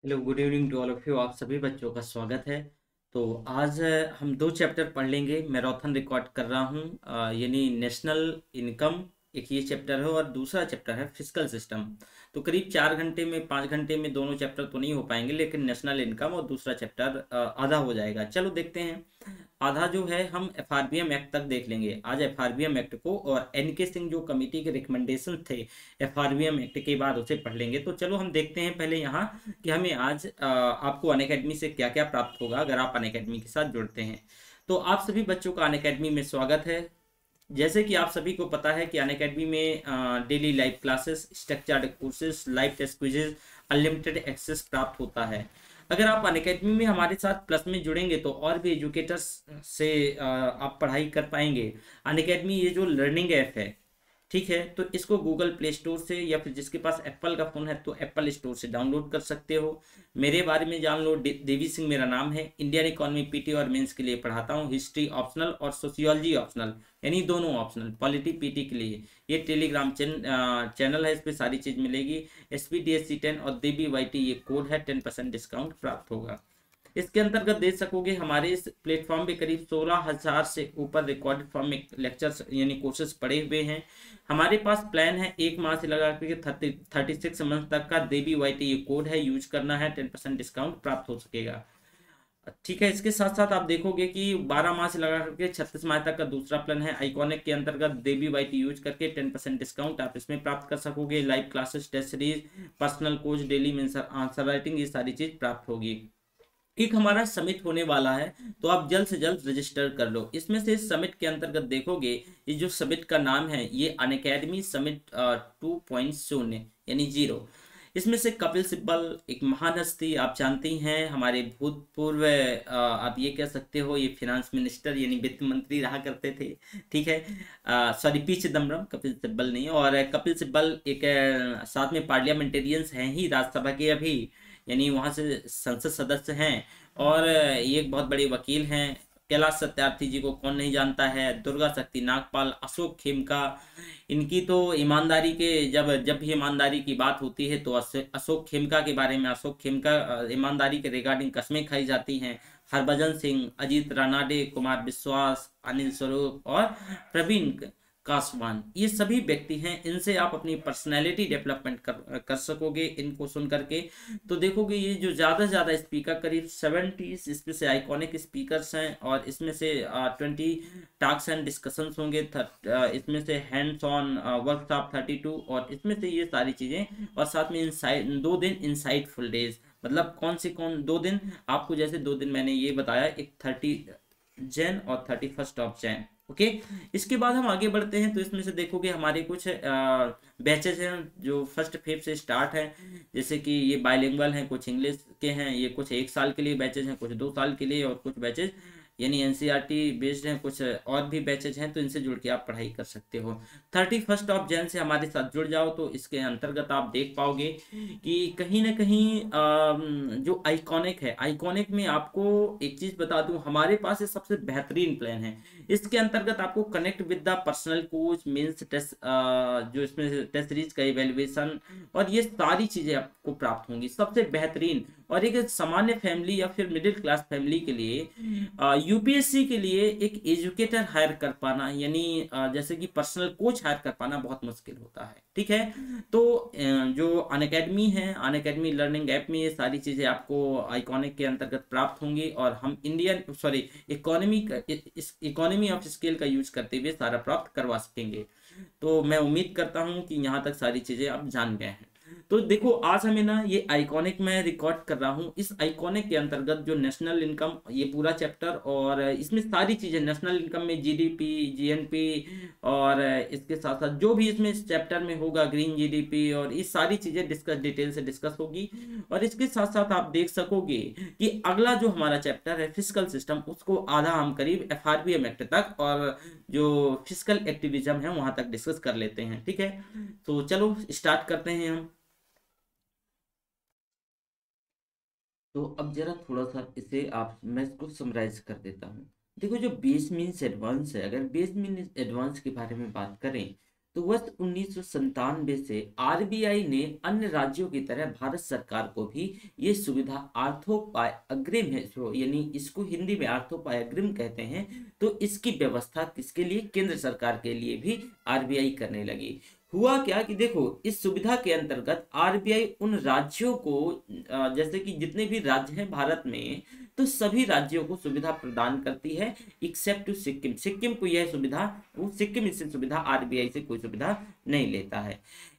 Hello, good evening to all of you. आप सभी बच्चों का स्वागत है। तो आज हम दो चैप्टर पढ़ लेंगे। मैराथन रिकॉर्ड कर रहा हूँ, यानी नेशनल इनकम एक ये चैप्टर है और दूसरा चैप्टर है फिस्कल सिस्टम। तो करीब 4 घंटे में 5 घंटे में दोनों चैप्टर तो नहीं हो पाएंगे, लेकिन नेशनल इनकम और दूसरा चैप्टर आधा हो जाएगा। चलो देखते हैं। आधा जो है हम एफआरबीएम एक्ट तक देख लेंगे आज एफआरबीएम एक्ट को, और एनके सिंह जो कमेटी के रिकमेंडेशन थे एफआरबीएम एक्ट के बाद उसे पढ़ लेंगे। तो चलो हम देखते हैं पहले यहाँ कि हमें आज आपको अनअकैडमी से क्या क्या प्राप्त होगा अगर आप अनअकैडमी के साथ जुड़ते हैं। तो आप सभी बच्चों का अनअकैडमी में स्वागत है। जैसे कि आप सभी को पता है कि अनअकैडमी में daily live classes, structured courses, live test quizzes, unlimited access प्राप्त होता है। अगर आप अनअकैडमी में हमारे साथ प्लस में जुड़ेंगे तो और भी एजुकेटर्स से आप पढ़ाई कर पाएंगे। अनअकैडमी ये जो लर्निंग ऐप है, ठीक है, तो इसको गूगल प्ले स्टोर से या फिर जिसके पास एप्पल का फ़ोन है तो एप्पल स्टोर से डाउनलोड कर सकते हो। मेरे बारे में जान लो, देवी सिंह मेरा नाम है। इंडियन इकोनॉमी पीटी और मेंस के लिए पढ़ाता हूँ, हिस्ट्री ऑप्शनल और सोशियोलॉजी ऑप्शनल, यानी दोनों ऑप्शनल। पॉलिटी पीटी के लिए ये टेलीग्राम चैनल है, इस पर सारी चीज़ मिलेगी। SPDSC10 और देवी वाईटी ये कोड है, 10% डिस्काउंट प्राप्त होगा। इसके अंतर्गत देख सकोगे हमारे इस प्लेटफॉर्म पे करीब 16,000 से ऊपर रिकॉर्डेड फॉर्म में लेक्चर्स यानी कोर्सेज पड़े हुए हैं। हमारे पास प्लान है 1 माह से लगा के 36 मंथ तक का। देवी वाईटी ये कोड है, यूज करना है, 10% डिस्काउंट प्राप्त हो सकेगा। ठीक है, इसके साथ साथ आप देखोगे कि 12 माह से लगा करके 36 माह तक का दूसरा प्लान है आइकॉनिक के अंतर्गत। देवी वाईटी यूज करके 10% डिस्काउंट आप इसमें प्राप्त कर सकोगे। Live classes, test series, personal coach, daily answer writing, ये सारी चीज प्राप्त होगी। एक हमारा समिट होने वाला है, तो आप जल्द से जल्द रजिस्टर कर लो। इसमें से समिट के अंतर्गत देखोगे, ये जो समिट का नाम है ये अनअकैडमी समिट 2.0 यानी जीरो। इसमें से कपिल सिब्बल एक महान हस्ती, आप जानती हैं, हमारे भूतपूर्व आप ये कह सकते हो ये फिनांस मिनिस्टर यानी वित्त मंत्री रहा करते थे। ठीक है, सॉरी, पी चिदम्बरम, कपिल सिब्बल नहीं। और कपिल सिब्बल एक साथ में पार्लियामेंटेरियंस हैं ही राज्यसभा के अभी, यानी वहाँ से संसद सदस्य हैं। और ये एक बहुत बड़े वकील हैं। कैलाश सत्यार्थी जी को कौन नहीं जानता है, दुर्गा शक्ति नागपाल, अशोक खेमका। इनकी तो ईमानदारी के जब जब भी ईमानदारी की बात होती है तो अशोक खेमका के बारे में, अशोक खेमका ईमानदारी के रिगार्डिंग कस्में खाई जाती हैं। हरभजन सिंह, अजीत रानाडे, कुमार विश्वास, अनिल स्वरूप और प्रवीण कासवान, ये सभी व्यक्ति हैं। इनसे आप अपनी पर्सनैलिटी डेवलपमेंट कर सकोगे इनको सुन करके। तो देखोगे ये जो ज़्यादा से ज़्यादा स्पीकर, करीब 70 इसमें से आइकॉनिक स्पीकर्स हैं, और इसमें से 20 टॉक्स एंड डिस्कशंस होंगे। इसमें से हैंड्स ऑन वर्कशॉप 32, और इसमें से ये सारी चीज़ें, और साथ में इनसाइड 2 दिन इनसाइटफुल डेज। मतलब कौन 2 दिन आपको, जैसे 2 दिन मैंने ये बताया, एक 30 जैन और 31 जैन। ओके, इसके बाद हम आगे बढ़ते हैं। तो इसमें से देखोगे हमारे कुछ बैचेज हैं जो फर्स्ट फेज से स्टार्ट हैं। जैसे कि ये बायलिंगुअल हैं, कुछ इंग्लिश के हैं, ये कुछ 1 साल के लिए बैचेज हैं, कुछ 2 साल के लिए, और कुछ बैचेज यानी एनसीईआरटी बेस्ड हैं, कुछ और भी बैचेज हैं। तो इनसे जुड़ के आप पढ़ाई कर सकते हो। 31 जैन से हमारे साथ जुड़ जाओ, तो इसके अंतर्गत आप देख पाओगे कि कहीं ना कहीं जो आइकॉनिक है, आइकॉनिक में आपको एक चीज बता दूं, हमारे पास ये सबसे बेहतरीन प्लान है। इसके अंतर्गत आपको connect with the personal coach, mains test, जो इसमें टेस्ट सीरीज का इवेल्युएशन, और ये सारी चीजें आपको प्राप्त होंगी सबसे बेहतरीन। और एक सामान्य फैमिली या फिर मिडिल क्लास फैमिली के लिए, यूपीएससी के लिए एक एजुकेटर हायर कर पाना, यानी जैसे कि पर्सनल कोच हायर कर पाना बहुत मुश्किल होता है। ठीक है, तो जो अनअकैडमी है, अनअकैडमी लर्निंग ऐप में ये सारी चीज़ें आपको आइकॉनिक के अंतर्गत प्राप्त होंगी, और हम इकोनॉमी ऑफ स्केल का यूज करते हुए सारा प्राप्त करवा सकेंगे। तो मैं उम्मीद करता हूँ कि यहाँ तक सारी चीज़ें आप जान गए हैं। तो देखो, आज हमें ना ये आइकॉनिक मैं रिकॉर्ड कर रहा हूँ। इस आइकॉनिक के अंतर्गत जो नेशनल इनकम, ये पूरा चैप्टर, और इसमें सारी चीजें नेशनल इनकम में जीडीपी, जीएनपी, और इसके साथ साथ जो भी इसमें इस चैप्टर में होगा, ग्रीन जीडीपी, और ये सारी चीजें डिटेल से डिस्कस होगी। और इसके साथ साथ आप देख सकोगे कि अगला जो हमारा चैप्टर है फिजिकल सिस्टम, उसको आधा हम करीब एफआरबीएम एक्ट तक और जो फिजिकल एक्टिविज्म है वहां तक डिस्कस कर लेते हैं। ठीक है, तो चलो स्टार्ट करते हैं हम। तो अब जरा थोड़ा सा इसे आप, मैं इसको समराइज कर देता हूँ। देखो, जो बेस मीन्स एडवांस है, अगर बेस मीन्स एडवांस के बारे में बात करें, तो वर्ष 1997 से आरबीआई ने अन्य राज्यों की तरह भारत सरकार को भी ये सुविधा आर्थोपाय अग्रिम है, यानी इसको हिंदी में आर्थोपाय अग्रिम कहते हैं, तो इसकी व्यवस्था किसके लिए? केंद्र सरकार के लिए भी आरबीआई करने लगी। हुआ क्या कि देखो, इस सुविधा के अंतर्गत आरबीआई उन राज्यों को जैसे कि जितने भी राज्य हैं भारत में, तो सभी राज्यों को सुविधा प्रदान करती है एक्सेप्ट टू सिक्किम। सिक्किम को यह सुविधा, वो सिक्किम इससे सुविधा आरबीआई से कोई सुविधा नहीं लेता है।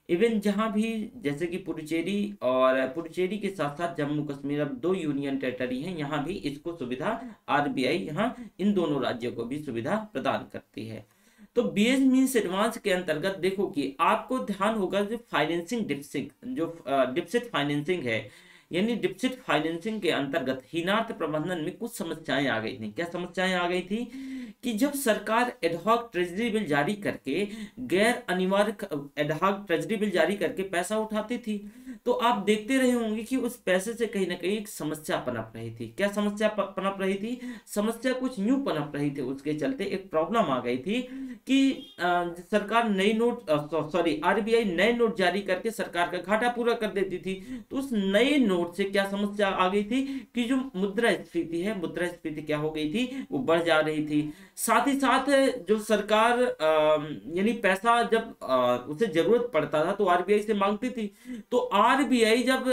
इवन जहां भी जैसे कि पुडुचेरी, और पुडुचेरी के साथ साथ जम्मू कश्मीर, अब 2 यूनियन टेरिटरी हैं, यहाँ भी इसको सुविधा आरबीआई यहाँ इन दोनों राज्यों को भी सुविधा प्रदान करती है। तो बीएस मींस एडवांस के अंतर्गत देखो कि आपको ध्यान होगा जो फाइनेंसिंग डिफिसिट, जो डिफिसिट फाइनेंसिंग है, यानी डिफिसिट फाइनेंसिंग के अंतर्गत हिनार्थ प्रबंधन में कुछ समस्याएं आ गई थी। क्या समस्याएं आ गई थी? कि जब सरकार एडहॉक ट्रेजरी बिल जारी करके, गैर अनिवार्य एडहॉक ट्रेजरी बिल जारी करके पैसा उठाती थी, तो आप देखते रहे होंगे कि उस पैसे से कहीं ना कहीं एक समस्या पनप रही थी। क्या समस्या पनप रही थी? समस्या कुछ यूं पनप रही थी, उसके चलते एक प्रॉब्लम आ गई थी कि सरकार नई नोट, सॉरी, आरबीआई नए नोट जारी करके सरकार का घाटा पूरा कर देती थी। तो उस नए नोट से क्या समस्या आ गई थी कि जो मुद्रास्फीति है, मुद्रास्फीति क्या हो गई थी? वो बढ़ जा रही थी। साथ ही साथ जो सरकार यानी पैसा जब उसे जरूरत पड़ता था तो आरबीआई से मांगती थी, तो आरबीआई जब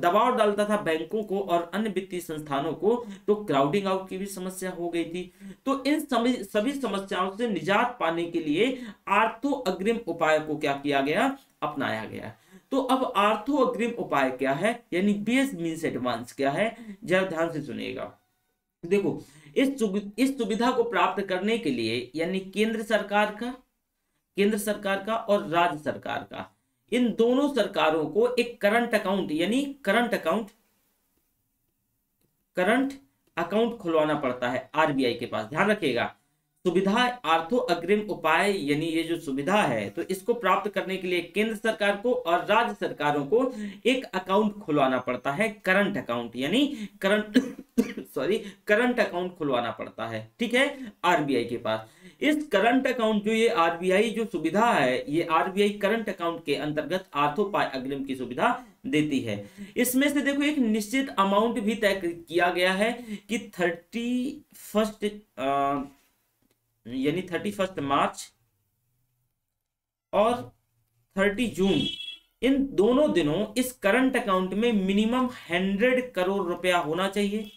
दबाव डालता था बैंकों को और अन्य वित्तीय संस्थानों को, तो क्राउडिंग आउट की भी समस्या हो गई थी। तो इन सभी समस्याओं से निजात पाने के लिए आर्थो अग्रिम उपाय को क्या किया गया? अपनाया गया। तो अब आर्थो अग्रिम उपाय क्या है, यानी बेस मींस एडवांस क्या है, जरा ध्यान से सुनिएगा। देखो, इस सुविधा को प्राप्त करने के लिए, यानी केंद्र सरकार का और राज्य सरकार का, इन दोनों सरकारों को एक करंट अकाउंट, यानी करंट अकाउंट खुलवाना पड़ता है आरबीआई के पास। ध्यान रखिएगा, सुविधा आर्थो अग्रिम उपाय, यानी ये जो सुविधा है, तो इसको प्राप्त करने के लिए केंद्र सरकार को और राज्य सरकारों को एक अकाउंट खुलवाना पड़ता है, करंट अकाउंट, यानी करंट अकाउंट खुलवाना पड़ता है, ठीक है, आरबीआई के पास। इस करंट अकाउंट जो ये आरबीआई जो सुविधा है, ये आरबीआई करंट अकाउंट के अंतर्गत आर्थोपाय अग्रिम की सुविधा देती है। इसमें से देखो एक निश्चित अमाउंट भी तय किया गया है कि 31 मार्च और 30 जून, इन दोनों दिनों इस करंट अकाउंट में मिनिमम 100 करोड़ रुपया होना चाहिए।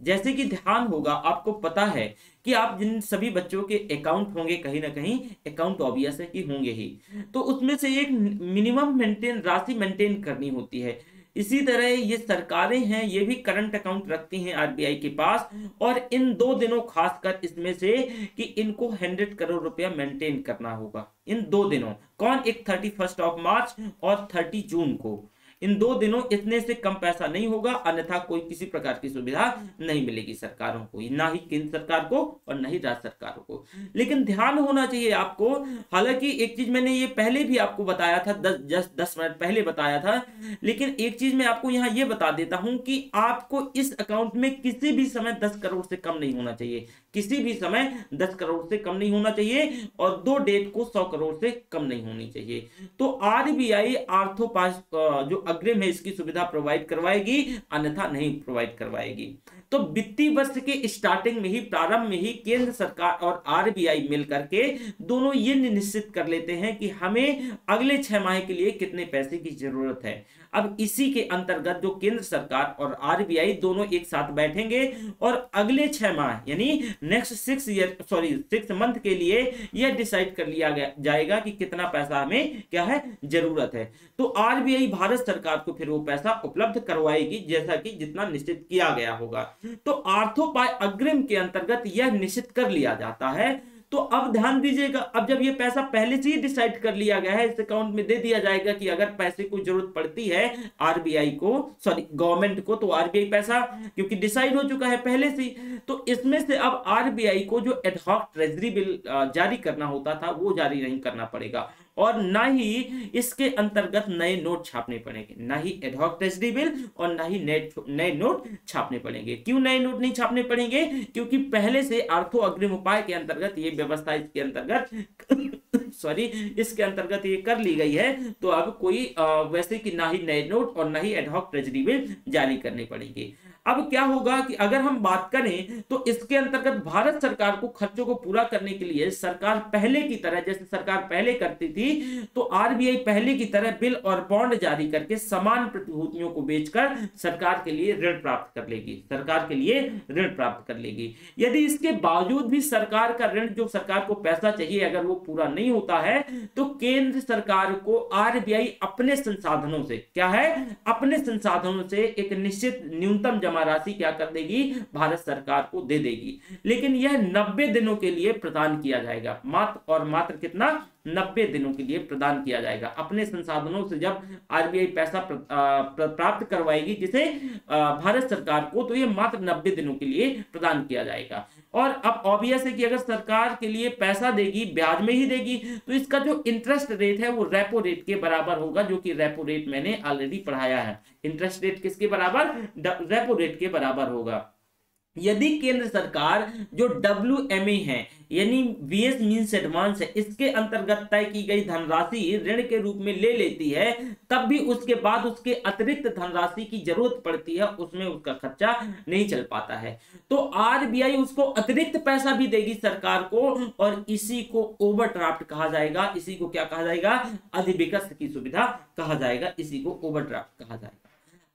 जैसे कि ध्यान होगा, आपको पता है कि आप जिन सभी बच्चों के अकाउंट होंगे, कहीं ना कहीं अकाउंट ऑब्वियस है कि होंगे ही, तो उसमें से एक मिनिमम राशि मेंटेन करनी होती है। इसी तरह ये सरकारें हैं, ये भी करंट अकाउंट रखती हैं आरबीआई के पास, और इन 2 दिनों खासकर इसमें से कि इनको 100 करोड़ रुपया मेंटेन करना होगा इन 2 दिनों। कौन? एक 31 मार्च और 30 जून को, इन 2 दिनों इतने से कम पैसा नहीं होगा, अन्यथा कोई किसी प्रकार की सुविधा नहीं मिलेगी सरकारों को, ना ही केंद्र सरकार को और ना ही राज्य सरकारों को। लेकिन ध्यान होना चाहिए आपको, हालांकि एक चीज मैंने ये पहले भी आपको बताया था, 10 मिनट पहले बताया था, लेकिन एक चीज मैं आपको यहाँ ये बता देता हूं कि आपको इस अकाउंट में किसी भी समय 10 करोड़ से कम नहीं होना चाहिए, किसी भी समय 10 करोड़ से कम नहीं होना चाहिए, और 2 डेट को 100 करोड़ से कम नहीं होनी चाहिए। तो आरबीआई आर्थोपास जो अग्रिम है इसकी सुविधा प्रोवाइड करवाएगी, अन्यथा नहीं प्रोवाइड करवाएगी। तो वित्तीय वर्ष के स्टार्टिंग में ही, प्रारंभ में ही केंद्र सरकार और आरबीआई मिलकर के दोनों ये निश्चित कर लेते हैं कि हमें अगले 6 माह के लिए कितने पैसे की जरूरत है। अब इसी के अंतर्गत जो केंद्र सरकार और आरबीआई दोनों एक साथ बैठेंगे और अगले 6 माह, यानी नेक्स्ट 6 मंथ के लिए यह डिसाइड कर लिया जाएगा कि कितना पैसा हमें क्या है जरूरत है। तो आरबीआई भारत सरकार को फिर वो पैसा उपलब्ध करवाएगी, जैसा कि जितना निश्चित किया गया होगा। तो आर्थोपाय अग्रिम के अंतर्गत यह निश्चित कर लिया जाता है। तो अब ध्यान दीजिएगा, अब जब ये पैसा पहले से ही डिसाइड कर लिया गया है, इस अकाउंट में दे दिया जाएगा कि अगर पैसे को जरूरत पड़ती है आरबीआई को, सॉरी गवर्नमेंट को, तो आरबीआई पैसा, क्योंकि डिसाइड हो चुका है पहले से, तो इसमें से अब आरबीआई को जो एडहॉक ट्रेजरी बिल जारी करना होता था वो जारी नहीं करना पड़ेगा, और ना ही इसके अंतर्गत नए नोट छापने पड़ेंगे, ना ही एडहॉक ट्रेजरी बिल और ना ही नए नोट छापने पड़ेंगे। क्यों नए नोट नहीं छापने पड़ेंगे? क्योंकि पहले से आर्थो अग्रिम उपाय के अंतर्गत ये व्यवस्था इसके अंतर्गत सॉरी इसके अंतर्गत ये कर ली गई है, तो अब कोई वैसे कि ना ही नए नोट और ना ही एडहॉक ट्रेजरी बिल जारी करनी पड़ेगी। अब क्या होगा कि अगर हम बात करें तो इसके अंतर्गत भारत सरकार को खर्चों को पूरा करने के लिए सरकार पहले की तरह, जैसे सरकार पहले करती थी, तो आरबीआई पहले की तरह बिल और बॉन्ड जारी करके समान प्रतिभूतियों को बेचकर सरकार के लिए ऋण प्राप्त कर लेगी, सरकार के लिए ऋण प्राप्त कर लेगी। यदि इसके बावजूद भी सरकार का ऋण, जो सरकार को पैसा चाहिए, अगर वो पूरा नहीं होता है तो केंद्र सरकार को आरबीआई अपने संसाधनों से, क्या है, अपने संसाधनों से एक निश्चित न्यूनतम जमा राशि क्या कर देगी, भारत सरकार को दे देगी। लेकिन यह 90 दिनों के लिए प्रदान किया जाएगा, मात्र और मात्र कितना, 90 दिनों के लिए प्रदान किया जाएगा। अपने संसाधनों से जब आरबीआई पैसा प्राप्त करवाएगी जिसे भारत सरकार को, तो ये मात्र 90 दिनों के लिए प्रदान किया जाएगा। और अब ऑब्वियस है कि अगर सरकार के लिए पैसा देगी, ब्याज में ही देगी, तो इसका जो इंटरेस्ट रेट है वो रेपो रेट के बराबर होगा, जो कि रेपो रेट मैंने ऑलरेडी पढ़ाया है। इंटरेस्ट रेट किसके बराबर, रेपो रेट के बराबर होगा। यदि केंद्र सरकार जो WMA है यानी VS मींस एडवांस है, इसके अंतर्गत तय की गई धनराशि ऋण के रूप में ले लेती है, तब भी उसके बाद उसके अतिरिक्त धनराशि की जरूरत पड़ती है, उसमें उसका खर्चा नहीं चल पाता है, तो आरबीआई उसको अतिरिक्त पैसा भी देगी सरकार को, और इसी को ओवरड्राफ्ट कहा जाएगा। इसी को क्या कहा जाएगा, अधिविकस्त की सुविधा कहा जाएगा, इसी को ओवरड्राफ्ट कहा जाएगा।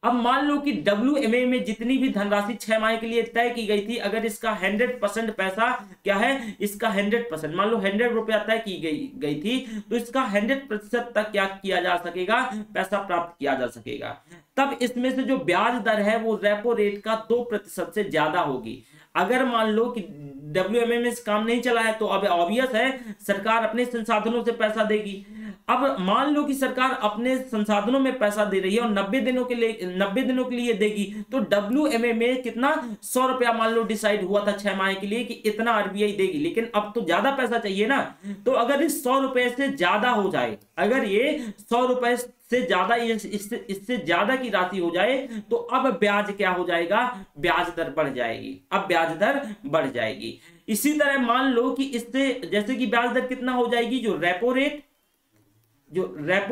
अब मान लो कि WMA में जितनी भी धनराशि 6 माह के लिए तय की गई थी, अगर इसका 100% पैसा क्या है, इसका 100%, मान लो 100 रुपया तय की गई थी, तो इसका 100% तक क्या किया जा सकेगा, पैसा प्राप्त किया जा सकेगा। तब इसमें से जो ब्याज दर है वो रेपो रेट का 2% से ज्यादा होगी। अगर मान लो कि WMA में काम नहीं चला है, तो अब ऑब्वियस है सरकार अपने संसाधनों से पैसा देगी। अब मान लो कि सरकार अपने संसाधनों में पैसा दे रही है और 90 दिनों के लिए देगी, तो WMA में कितना, 100 रुपया मान लो डिसाइड हुआ था 6 माह के लिए कि इतना आरबीआई देगी, लेकिन अब तो ज्यादा पैसा चाहिए ना, तो अगर इस 100 रुपए से ज्यादा हो जाए, अगर ये 100 रुपए से ज्यादा, इससे ज्यादा की राशि हो जाए, तो अब ब्याज क्या हो जाएगा, ब्याज दर बढ़ जाएगी, अब ब्याज दर बढ़ जाएगी। इसी तरह मान लो कि इससे, जैसे कि ब्याज दर कितना हो जाएगी, जो रेपो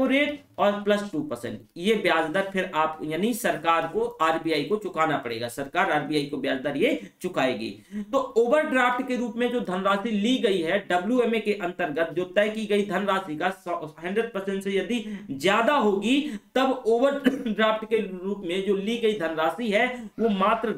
रेट और प्लस 2%, ये ब्याज दर फिर आप यानी सरकार को, आरबीआई को चुकाना पड़ेगा, सरकार आरबीआई को ब्याज दर ये चुकाएगी। तो ओवरड्राफ्ट के रूप में जो धनराशि ली गई है WMA के अंतर्गत, जो तय की गई धनराशि का 100% से यदि ज्यादा होगी, तब ओवरड्राफ्ट के रूप में जो ली गई धनराशि है वो मात्र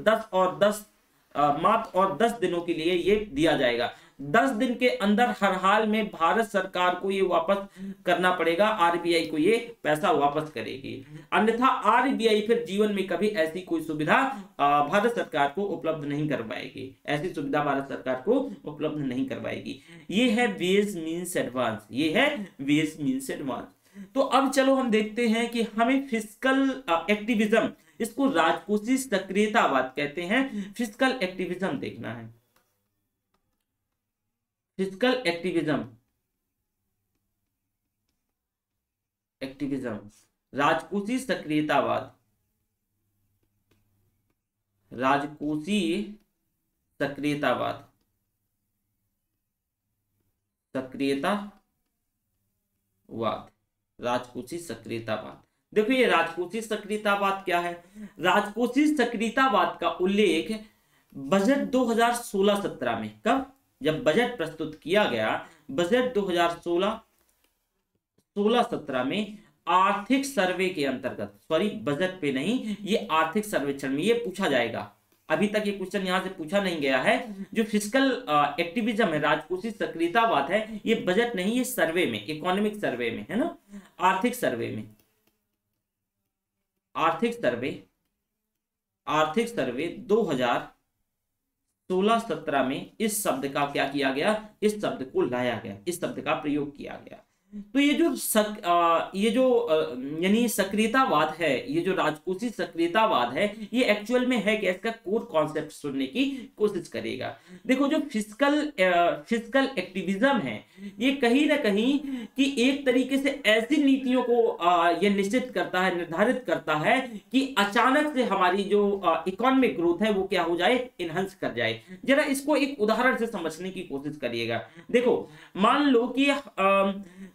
10 दिनों के लिए ये दिया जाएगा। 10 दिन के अंदर हर हाल में भारत सरकार को ये वापस करना पड़ेगा, आरबीआई को ये पैसा वापस करेगी, अन्यथा आरबीआई फिर जीवन में कभी ऐसी कोई सुविधा भारत सरकार को उपलब्ध नहीं करवाएगी, ऐसी सुविधा भारत सरकार को उपलब्ध नहीं करवाएगी। ये है VS मींस एडवांस, ये है VS मींस एडवांस। तो अब चलो हम देखते हैं कि हमें फिस्कल एक्टिविज्म, इसको राजकोषीय सक्रियतावाद कहते हैं, फिस्कल एक्टिविज्म देखना है। फिस्कल एक्टिविज्म, राजकोषीय सक्रियतावाद, राजकोषीय सक्रियतावाद, राजकोषीय सक्रियतावाद। देखो ये राजकोषीय सक्रियतावाद क्या है, राजकोषीय सक्रियतावाद का उल्लेख बजट 2016-17 में, कब, जब बजट प्रस्तुत किया गया, बजट 2016-17 में आर्थिक सर्वे के अंतर्गत, सॉरी बजट पे नहीं, ये आर्थिक सर्वेक्षण में ये पूछा जाएगा। अभी तक ये क्वेश्चन यहां से पूछा नहीं गया है। जो फिस्कल एक्टिविज्म है, राजकोषीय सक्रियतावाद है, ये बजट नहीं, ये सर्वे में, इकोनॉमिक सर्वे में है ना, आर्थिक सर्वे में, आर्थिक सर्वे 2016-17 में इस शब्द का क्या किया गया, इस शब्द को लाया गया, इस शब्द का प्रयोग किया गया। तो ये जो यानी सक्रियतावाद है, ये जो राजकोषीय सक्रियतावाद है, ये एक्चुअल में है क्या, इसका कोर कॉन्सेप्ट सुनने की कोशिश करेगा। देखो जो फिस्कल एक्टिविज्म है, ये कहीं ना कहीं कि एक तरीके से ऐसी नीतियों को ये निश्चित करता है, निर्धारित करता है कि अचानक से हमारी जो इकोनॉमिक ग्रोथ है वो क्या हो जाए, इनहेंस कर जाए। जरा इसको एक उदाहरण से समझने की कोशिश करिएगा। देखो मान लो कि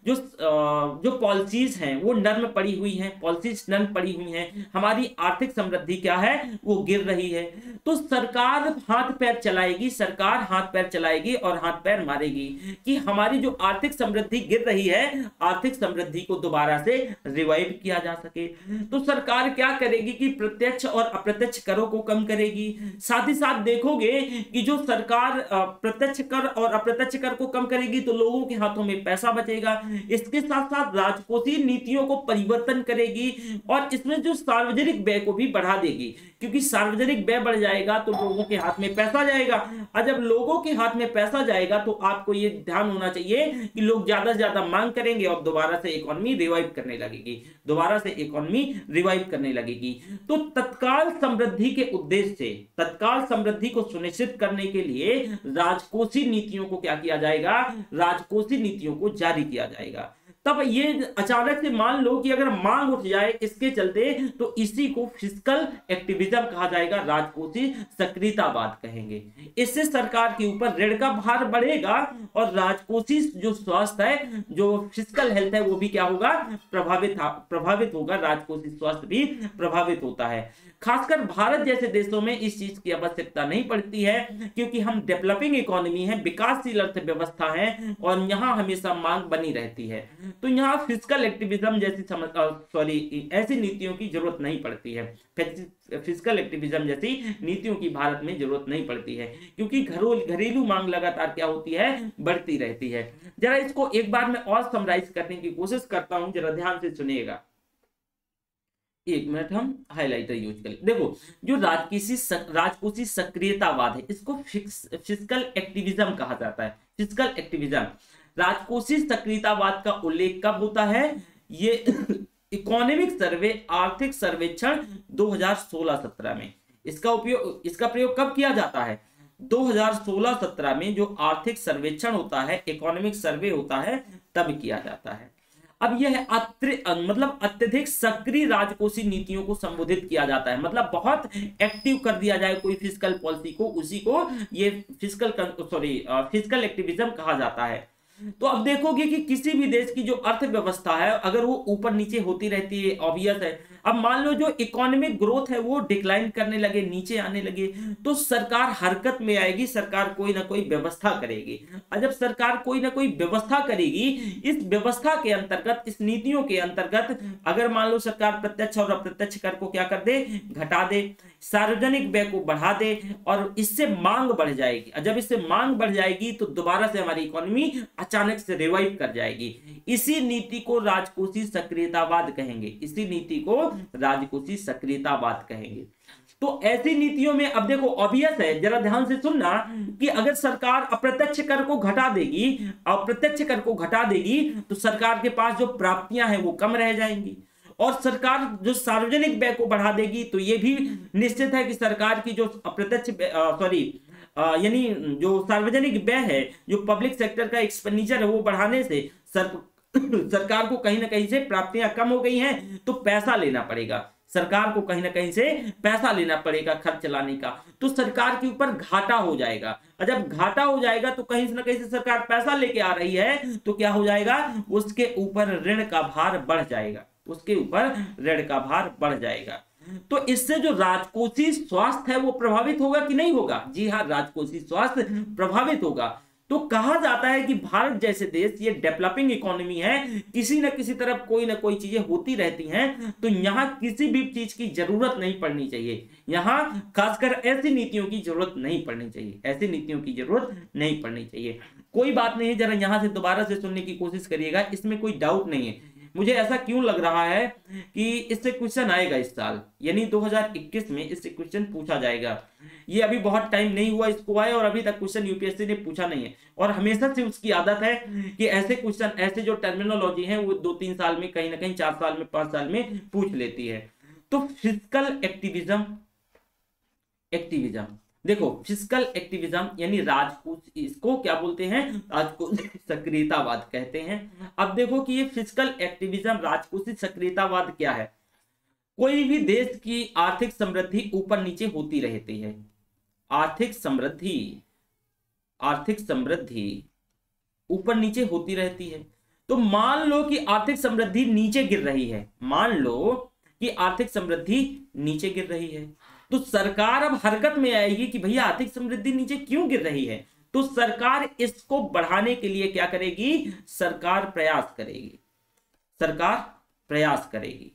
जो पॉलिसीज हैं वो नर्म पड़ी हुई हैं, पॉलिसीज नर्म पड़ी हुई हैं, हमारी आर्थिक समृद्धि क्या है, वो गिर रही है। तो सरकार हाथ पैर चलाएगी, सरकार हाथ पैर चलाएगी और हाथ पैर मारेगी कि हमारी जो आर्थिक समृद्धि गिर रही है, आर्थिक समृद्धि को दोबारा से रिवाइव किया जा सके। तो सरकार क्या करेगी कि प्रत्यक्ष और अप्रत्यक्ष करों को कम करेगी। साथ ही साथ देखोगे कि जो सरकार प्रत्यक्ष कर और अप्रत्यक्ष कर को कम करेगी तो लोगों के हाथों में पैसा बचेगा। इसके साथ साथ राजकोषीय नीतियों को परिवर्तन करेगी और इसमें जो सार्वजनिक व्यय को भी बढ़ा देगी, क्योंकि सार्वजनिक व्यय बढ़ जाएगा तो लोगों के हाथ में पैसा जाएगा, और जब लोगों के हाथ में पैसा जाएगा तो आपको ये ध्यान होना चाहिए कि लोग ज्यादा से ज्यादा मांग करेंगे और दोबारा से इकोनॉमी रिवाइव करने लगेगी, दोबारा से इकोनॉमी रिवाइव करने लगेगी। तो तत्काल समृद्धि के उद्देश्य से, तत्काल समृद्धि को सुनिश्चित करने के लिए राजकोषीय नीतियों को क्या किया जाएगा, राजकोषीय नीतियों को जारी किया जाएगा। तब ये अचानक से मान लो कि अगर मांग उठ जाए इसके चलते, तो इसी को फिस्कल एक्टिविज्म कहा जाएगा, राजकोषीय सक्रियतावाद कहेंगे। इससे सरकार के ऊपर ऋण का भार बढ़ेगा और राजकोषीय जो स्वास्थ्य है, जो फिस्कल हेल्थ है, वो भी क्या होगा, प्रभावित होगा। राजकोषीय स्वास्थ्य भी प्रभावित होता है। खासकर भारत जैसे देशों में इस चीज की आवश्यकता नहीं पड़ती है, क्योंकि हम डेवलपिंग इकोनॉमी है, विकासशील अर्थव्यवस्था है और यहाँ हमेशा मांग बनी रहती है। तो यहाँ फिस्कल एक्टिविज्म जैसी ऐसी नीतियों की जरूरत नहीं पड़ती है। फिस्कल एक्टिविज्म जैसी नीतियों की भारत में जरूरत नहीं पड़ती है, क्योंकि घरेलू मांग लगातार क्या होती है, बढ़ती रहती है। जरा इसको एक बार मैं और समराइज करने की कोशिश करता हूं, जरा ध्यान से सुनिएगा। एक मिनट हम हाइलाइटर यूज करें। देखो जो राजकोषीय सक्रियतावाद है, इसको फिस्कल एक्टिविज्म कहा जाता है। फिस्कल एक्टिविज्म, राजकोषीय सक्रियतावाद का उल्लेख कब होता है, ये इकोनॉमिक सर्वे, आर्थिक सर्वेक्षण 2016-17 में। इसका प्रयोग कब किया जाता है, 2016-17 में जो आर्थिक सर्वेक्षण होता है, इकोनॉमिक सर्वे होता है, तब किया जाता है। अब यह मतलब अत्यधिक सक्रिय राजकोषीय नीतियों को संबोधित किया जाता है, मतलब बहुत एक्टिव कर दिया जाए कोई फिस्कल पॉलिसी को, उसी को ये फिस्कल एक्टिविज्म कहा जाता है। तो अब देखोगे कि किसी भी देश की जो अर्थव्यवस्था है, अगर वो ऊपर नीचे होती रहती है, ऑब्वियस है। अब मान लो जो इकोनॉमिक ग्रोथ है वो डिक्लाइन करने लगे, नीचे आने लगे, तो सरकार हरकत में आएगी, सरकार कोई ना कोई व्यवस्था करेगी। और जब सरकार कोई ना कोई व्यवस्था करेगी, इस व्यवस्था के अंतर्गत, इस नीतियों के अंतर्गत, अगर मान लो सरकार प्रत्यक्ष और अप्रत्यक्ष कर को क्या कर दे, घटा दे, सार्वजनिक व्यय को बढ़ा दे, और इससे मांग बढ़ जाएगी। जब इससे मांग बढ़ जाएगी तो दोबारा से हमारी इकोनॉमी अचानक से रिवाइव कर जाएगी। इसी नीति को राजकोषीय सक्रियतावाद कहेंगे, इसी नीति को राजकोषीय सक्रियतावाद कहेंगे। तो ऐसी नीतियों में अब देखो ऑब्वियस है, जरा ध्यान से सुनना, कि अगर सरकार अप्रत्यक्ष कर को घटा देगी, अप्रत्यक्ष कर को घटा देगी, तो सरकार के पास जो प्राप्तियां हैं वो कम रह जाएंगी। और सरकार जो सार्वजनिक व्यय को बढ़ा देगी, तो ये भी निश्चित है कि सरकार की जो अप्रत्यक्ष यानी जो सार्वजनिक व्यय है, जो पब्लिक सेक्टर का एक्सपेंडिचर है, वो बढ़ाने से सरकार को कहीं ना कहीं से प्राप्तियां कम हो गई हैं, तो पैसा लेना पड़ेगा, सरकार को कहीं ना कहीं से पैसा लेना पड़ेगा खर्च चलाने का, तो सरकार के ऊपर घाटा हो जाएगा। और जब घाटा हो जाएगा तो कहीं ना कहीं से सरकार पैसा लेके आ रही है, तो क्या हो जाएगा, उसके ऊपर ऋण का भार बढ़ जाएगा, उसके ऊपर ऋण का भार बढ़ जाएगा। तो इससे जो राजकोषीय स्वास्थ्य है वो प्रभावित होगा कि नहीं होगा? जी हाँ, राजकोषीय स्वास्थ्य प्रभावित होगा। तो कहा जाता है कि भारत जैसे देश, ये डेवलपिंग इकोनॉमी है, किसी न किसी तरफ कोई ना कोई चीजें होती रहती हैं, तो यहाँ किसी भी चीज की जरूरत नहीं पड़नी चाहिए, यहाँ खासकर ऐसी नीतियों की जरूरत नहीं पड़नी चाहिए, ऐसी नीतियों की जरूरत नहीं पड़नी चाहिए। कोई बात नहीं है, जरा यहाँ से दोबारा से सुनने की कोशिश करिएगा, इसमें कोई डाउट नहीं है। मुझे ऐसा क्यों लग रहा है कि इससे क्वेश्चन आएगा इस साल, यानी 2021 में इससे क्वेश्चन पूछा जाएगा। ये अभी बहुत टाइम नहीं हुआ इसको आए और अभी तक क्वेश्चन यूपीएससी ने पूछा नहीं है, और हमेशा से उसकी आदत है कि ऐसे क्वेश्चन, ऐसे जो टर्मिनोलॉजी है वो 2-3 साल में, कहीं ना कहीं 4 साल में, 5 साल में पूछ लेती है। तो फिजिकल एक्टिविज्म, एक्टिविज्म देखो, फिजिकल एक्टिविज्म यानी राजकोष, इसको क्या बोलते हैं, राजकोष सक्रियतावाद कहते हैं। अब देखो कि ये फिजिकल एक्टिविज्म, राजकोषीय सक्रियतावाद क्या है। कोई भी देश की आर्थिक समृद्धि ऊपर नीचे होती रहती है, आर्थिक समृद्धि, आर्थिक समृद्धि ऊपर नीचे होती रहती है। तो मान लो कि आर्थिक समृद्धि नीचे गिर रही है, मान लो कि आर्थिक समृद्धि नीचे गिर रही है, तो सरकार अब हरकत में आएगी कि भैया आर्थिक समृद्धि नीचे क्यों गिर रही है। तो सरकार इसको बढ़ाने के लिए क्या करेगी, सरकार प्रयास करेगी, सरकार प्रयास करेगी,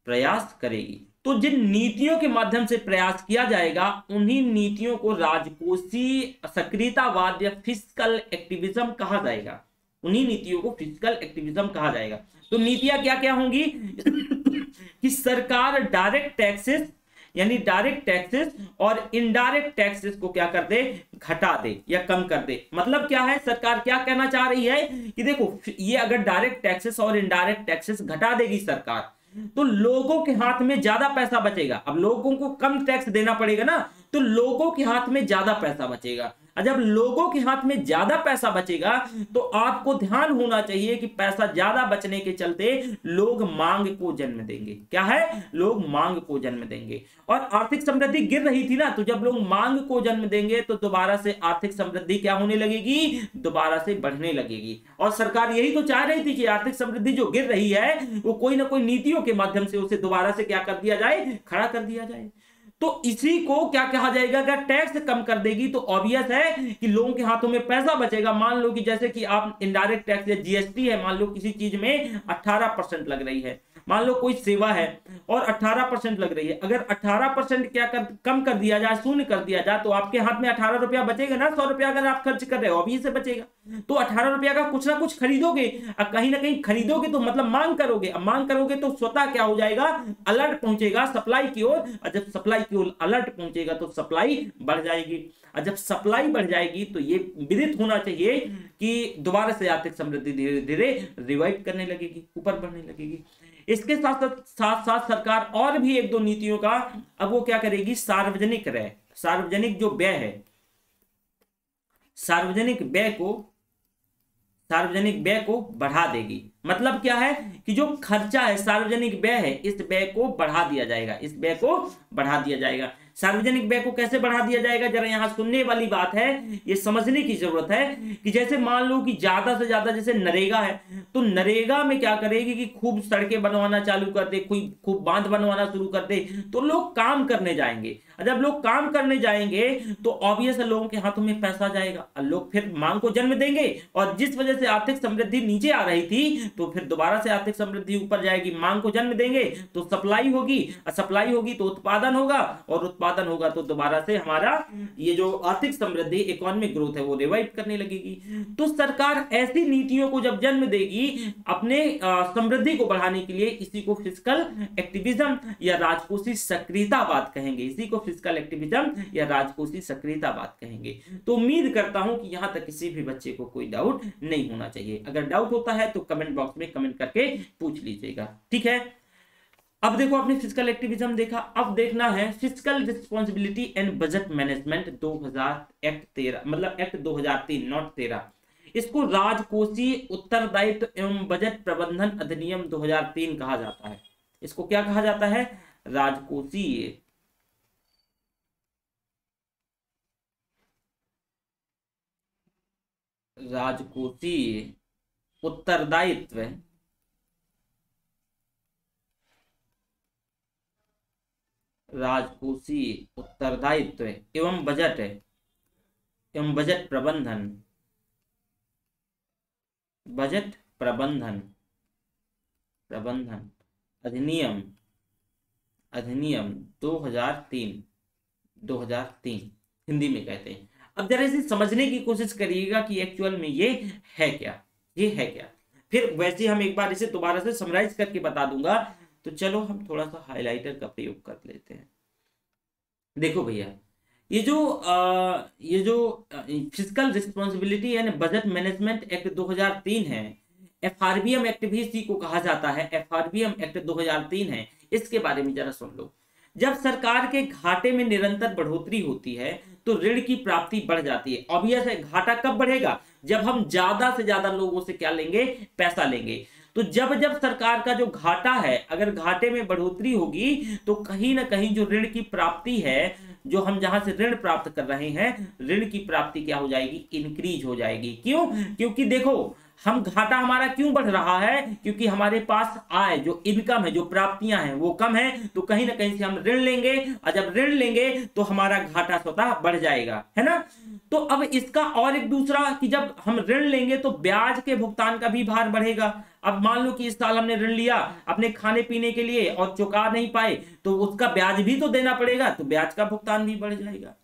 प्रयास करेगी। तो जिन नीतियों के माध्यम से प्रयास किया जाएगा उन्हीं नीतियों को राजकोषीय सक्रियतावाद या फिस्कल एक्टिविज्म कहा जाएगा, उन्हीं नीतियों को फिस्कल एक्टिविज्म कहा जाएगा। तो नीतियां क्या क्या होंगी कि सरकार डायरेक्ट टैक्सेस, यानी डायरेक्ट टैक्सेस और इनडायरेक्ट टैक्सेस को क्या कर दे, घटा दे या कम कर दे। मतलब क्या है, सरकार क्या कहना चाह रही है कि देखो ये अगर डायरेक्ट टैक्सेस और इनडायरेक्ट टैक्सेस घटा देगी सरकार, तो लोगों के हाथ में ज्यादा पैसा बचेगा। अब लोगों को कम टैक्स देना पड़ेगा ना, तो लोगों के हाथ में ज्यादा पैसा बचेगा। और जब लोगों के हाथ में ज्यादा पैसा बचेगा तो आपको ध्यान होना चाहिए कि पैसा ज्यादा बचने के चलते लोग मांग को जन्म देंगे। क्या है, लोग मांग को जन्म देंगे। और आर्थिक समृद्धि गिर रही थी ना, तो जब लोग मांग को जन्म देंगे तो दोबारा से आर्थिक समृद्धि क्या होने लगेगी, दोबारा से बढ़ने लगेगी। और सरकार यही तो चाह रही थी कि आर्थिक समृद्धि जो गिर रही है वो कोई ना कोई नीतियों के माध्यम से उसे दोबारा से क्या कर दिया जाए, खड़ा कर दिया जाए। तो इसी को क्या कहा जाएगा, अगर टैक्स कम कर देगी तो ऑब्वियस है कि लोगों के हाथों में पैसा बचेगा। मान लो कि जैसे कि आप इनडायरेक्ट टैक्स या जीएसटी है, मान लो किसी चीज में 18% लग रही है, मान लो कोई सेवा है और 18% लग रही है, अगर 18% क्या कम कर दिया जाए, शून्य कर दिया जाए, तो आपके हाथ में 18 रुपया बचेगा ना। 100 रुपया अगर आप खर्च कर रहे हो अभी से बचेगा, तो 18 रुपया का कुछ ना कुछ खरीदोगे, कहीं ना कहीं खरीदोगे तो मतलब मांग करोगे। अब मांग करोगे तो स्वतः क्या हो जाएगा, अलर्ट पहुंचेगा सप्लाई की ओर, और जब सप्लाई की ओर अलर्ट पहुंचेगा तो सप्लाई बढ़ जाएगी। और जब सप्लाई बढ़ जाएगी तो ये विदित होना चाहिए कि दोबारा से आर्थिक समृद्धि धीरे धीरे रिवाइव करने लगेगी, ऊपर बढ़ने लगेगी। इसके साथ साथ साथ सरकार और भी एक दो नीतियों का अब वो क्या करेगी, सार्वजनिक व्यय, सार्वजनिक जो व्यय है, सार्वजनिक व्यय को बढ़ा देगी। मतलब क्या है कि जो खर्चा है, सार्वजनिक व्यय है, इस व्यय को बढ़ा दिया जाएगा, इस व्यय को बढ़ा दिया जाएगा। सार्वजनिक व्यय को कैसे बढ़ा दिया जाएगा, जरा यहां सुनने वाली बात है, ये समझने की जरूरत है कि जैसे मान लो कि ज्यादा से ज्यादा जैसे नरेगा है, तो नरेगा में क्या करेगी कि खूब सड़कें बनवाना चालू कर दे, खूब बांध बनवाना शुरू कर दे, तो लोग काम करने जाएंगे। जब लोग काम करने जाएंगे तो ऑब्वियस है लोगों के हाथों में पैसा जाएगा, और लोग फिर मांग को जन्म देंगे, और जिस वजह से आर्थिक समृद्धि नीचे आ रही थी तो फिर दोबारा से आर्थिक समृद्धि ऊपर जाएगी, मांग को जन्म देंगे तो सप्लाई होगी, और सप्लाई होगी तो उत्पादन होगा, और उत्पादन होगा तो दोबारा से हमारा ये जो आर्थिक समृद्धि, इकोनॉमिक ग्रोथ है वो रिवाइव करने लगेगी। तो सरकार ऐसी नीतियों को जब जन्म देगी अपने समृद्धि को बढ़ाने के लिए, इसी को फिस्कल एक्टिविज्म या राजकोषीय सक्रियतावाद कहेंगे, इसी को फिस्कल एक्टिविज्म या राजकोषीय सक्रियतावाद कहेंगे। तो उम्मीद करता हूं कि यहां तक किसी भी बच्चे को कोई डाउट नहीं होना चाहिए। अगर डाउट होता है तो कमेंट बॉक्स में कमेंट करके पूछ लीजिएगा, ठीक है। अब देखो आपने फिजिकल एक्टिविज्म देखा, अब देखना है physical responsibility and budget management 2000 act 13, मतलब एक्ट 2003 नॉट 13। इसको राजकोषीय उत्तरदायित्व एवं बजट प्रबंधन अधिनियम 2003 कहा जाता है। इसको क्या कहा जाता है, राजकोषीय उत्तरदायित्व एवं बजट प्रबंधन अधिनियम 2003 हिंदी में कहते हैं। अब जरा इसे समझने की कोशिश करिएगा कि एक्चुअल में ये है क्या, ये है क्या। फिर वैसे हम एक बार इसे दोबारा से समराइज करके बता दूंगा। तो चलो हम थोड़ा सा हाइलाइटर का प्रयोग कर लेते हैं। देखो भैया, ये जो physical responsibility and budget management act 2003 है, एफआरबीएम एक्ट भी इसी को कहा जाता है, एफआरबीएम एक्ट 2003 है। इसके बारे में जरा सुन लो। जब सरकार के घाटे में निरंतर बढ़ोतरी होती है तो ऋण की प्राप्ति बढ़ जाती है। ऑब्वियस है, घाटा कब बढ़ेगा? जब हम ज्यादा से ज्यादा लोगों से क्या लेंगे? पैसा लेंगे। तो जब जब सरकार का जो घाटा है, अगर घाटे में बढ़ोतरी होगी तो कहीं ना कहीं जो ऋण की प्राप्ति है, जो हम जहां से ऋण प्राप्त कर रहे हैं, ऋण की प्राप्ति क्या हो जाएगी? इंक्रीज हो जाएगी। क्यों? क्योंकि देखो, हम घाटा हमारा क्यों बढ़ रहा है? क्योंकि हमारे पास आय, जो इनकम है, जो प्राप्तियां हैं वो कम है। तो कहीं ना कहीं से हम ऋण लेंगे, और जब ऋण लेंगे तो हमारा घाटा स्वतः बढ़ जाएगा, है ना। तो अब इसका और एक दूसरा कि जब हम ऋण लेंगे तो ब्याज के भुगतान का भी भार बढ़ेगा। अब मान लो कि इस साल हमने ऋण लिया अपने खाने पीने के लिए और चुका नहीं पाए, तो उसका ब्याज भी तो देना पड़ेगा, तो ब्याज का भुगतान भी बढ़ जाएगा।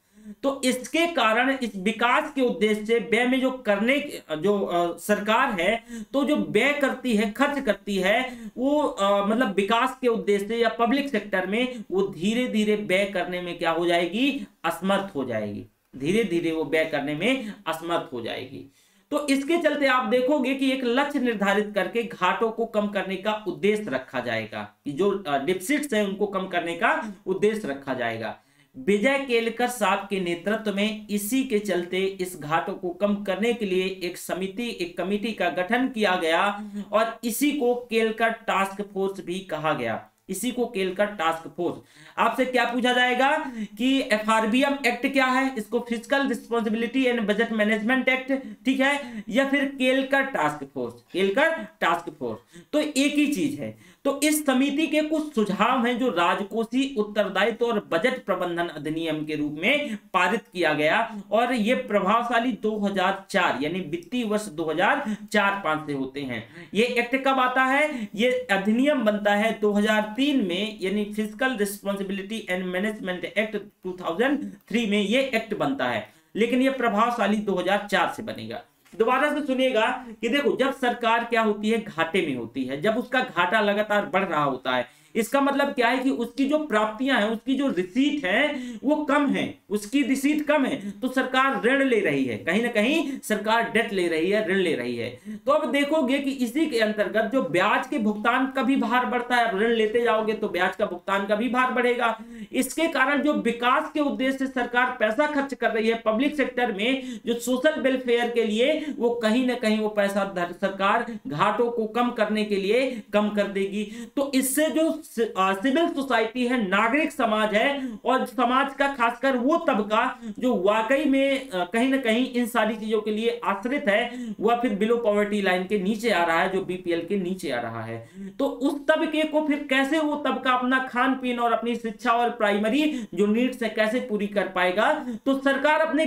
तो इसके कारण इस विकास के उद्देश्य से व्यय में जो करने सरकार है, तो जो व्यय करती है, खर्च करती है, वो मतलब विकास के उद्देश्य से या पब्लिक सेक्टर में, वो धीरे धीरे व्यय करने में क्या हो जाएगी? असमर्थ हो जाएगी। धीरे धीरे वो व्यय करने में असमर्थ हो जाएगी। तो इसके चलते आप देखोगे कि एक लक्ष्य निर्धारित करके घाटों को कम करने का उद्देश्य रखा जाएगा, कि जो डिफिसिट्स हैं उनको कम करने का उद्देश्य रखा जाएगा। विजय केलकर साहब के नेतृत्व में इसी के चलते इस घाटों को कम करने के लिए एक कमेटी का गठन किया गया, और इसी को केलकर टास्क फोर्स भी कहा गया। इसी को केलकर टास्क फोर्स। आपसे क्या पूछा जाएगा कि एफआरबीएम एक्ट क्या है? इसको physical responsibility and budget management act, ठीक है, या फिर Kelkar task force? Kelkar task force तो एक ही चीज है। तो इस समिति के कुछ सुझाव हैं जो राजकोषीय उत्तरदायित्व और बजट प्रबंधन अधिनियम के रूप में पारित किया गया, और ये प्रभावशाली 2004 यानी वित्तीय वर्ष 2004-5 से होते हैं। ये एक्ट कब आता है? ये अधिनियम बनता है 2003 में, यानी physical responsibility and management act 2003 में ये एक्ट बनता है, लेकिन ये प्रभावशाली 2004 से बनेगा। दोबारा से सुनिएगा कि देखो, जब सरकार क्या होती है? घाटे में होती है। जब उसका घाटा लगातार बढ़ रहा होता है, इसका मतलब क्या है कि उसकी जो प्राप्तियां हैं, उसकी जो रिसीट है वो कम है, उसकी रिसीट कम है, तो सरकार ऋण ले रही है, कहीं ना कहीं सरकार डेट ले रही है, ऋण ले रही है। तो अब देखोगे कि इसी के अंतर्गत जो ब्याज के भुगतान का भी भार बढ़ता है। अब ऋण लेते जाओगे तो ब्याज का भुगतान का भी भार बढ़ेगा। इसके कारण जो विकास के उद्देश्य से सरकार पैसा खर्च कर रही है पब्लिक सेक्टर में, जो सोशल वेलफेयर के लिए, वो कहीं ना कहीं वो पैसा सरकार घाटों को कम करने के लिए कम कर देगी। तो इससे जो सिविल सोसाइटी है, नागरिक समाज है, और समाज का खासकर वो तबका जो वाकई में कहीं ना कहीं इन सारी चीजों के लिए आश्रित है, वह फिर बिलो पॉवर्टी लाइन के नीचे आ रहा है, जो बीपीएल के नीचे आ रहा है। तो उस तबके को फिर कैसे वो तबका अपना खान पीन और अपनी शिक्षा और प्राइमरी जो नीड्स है कैसे पूरी कर पाएगा? तो सरकार अपने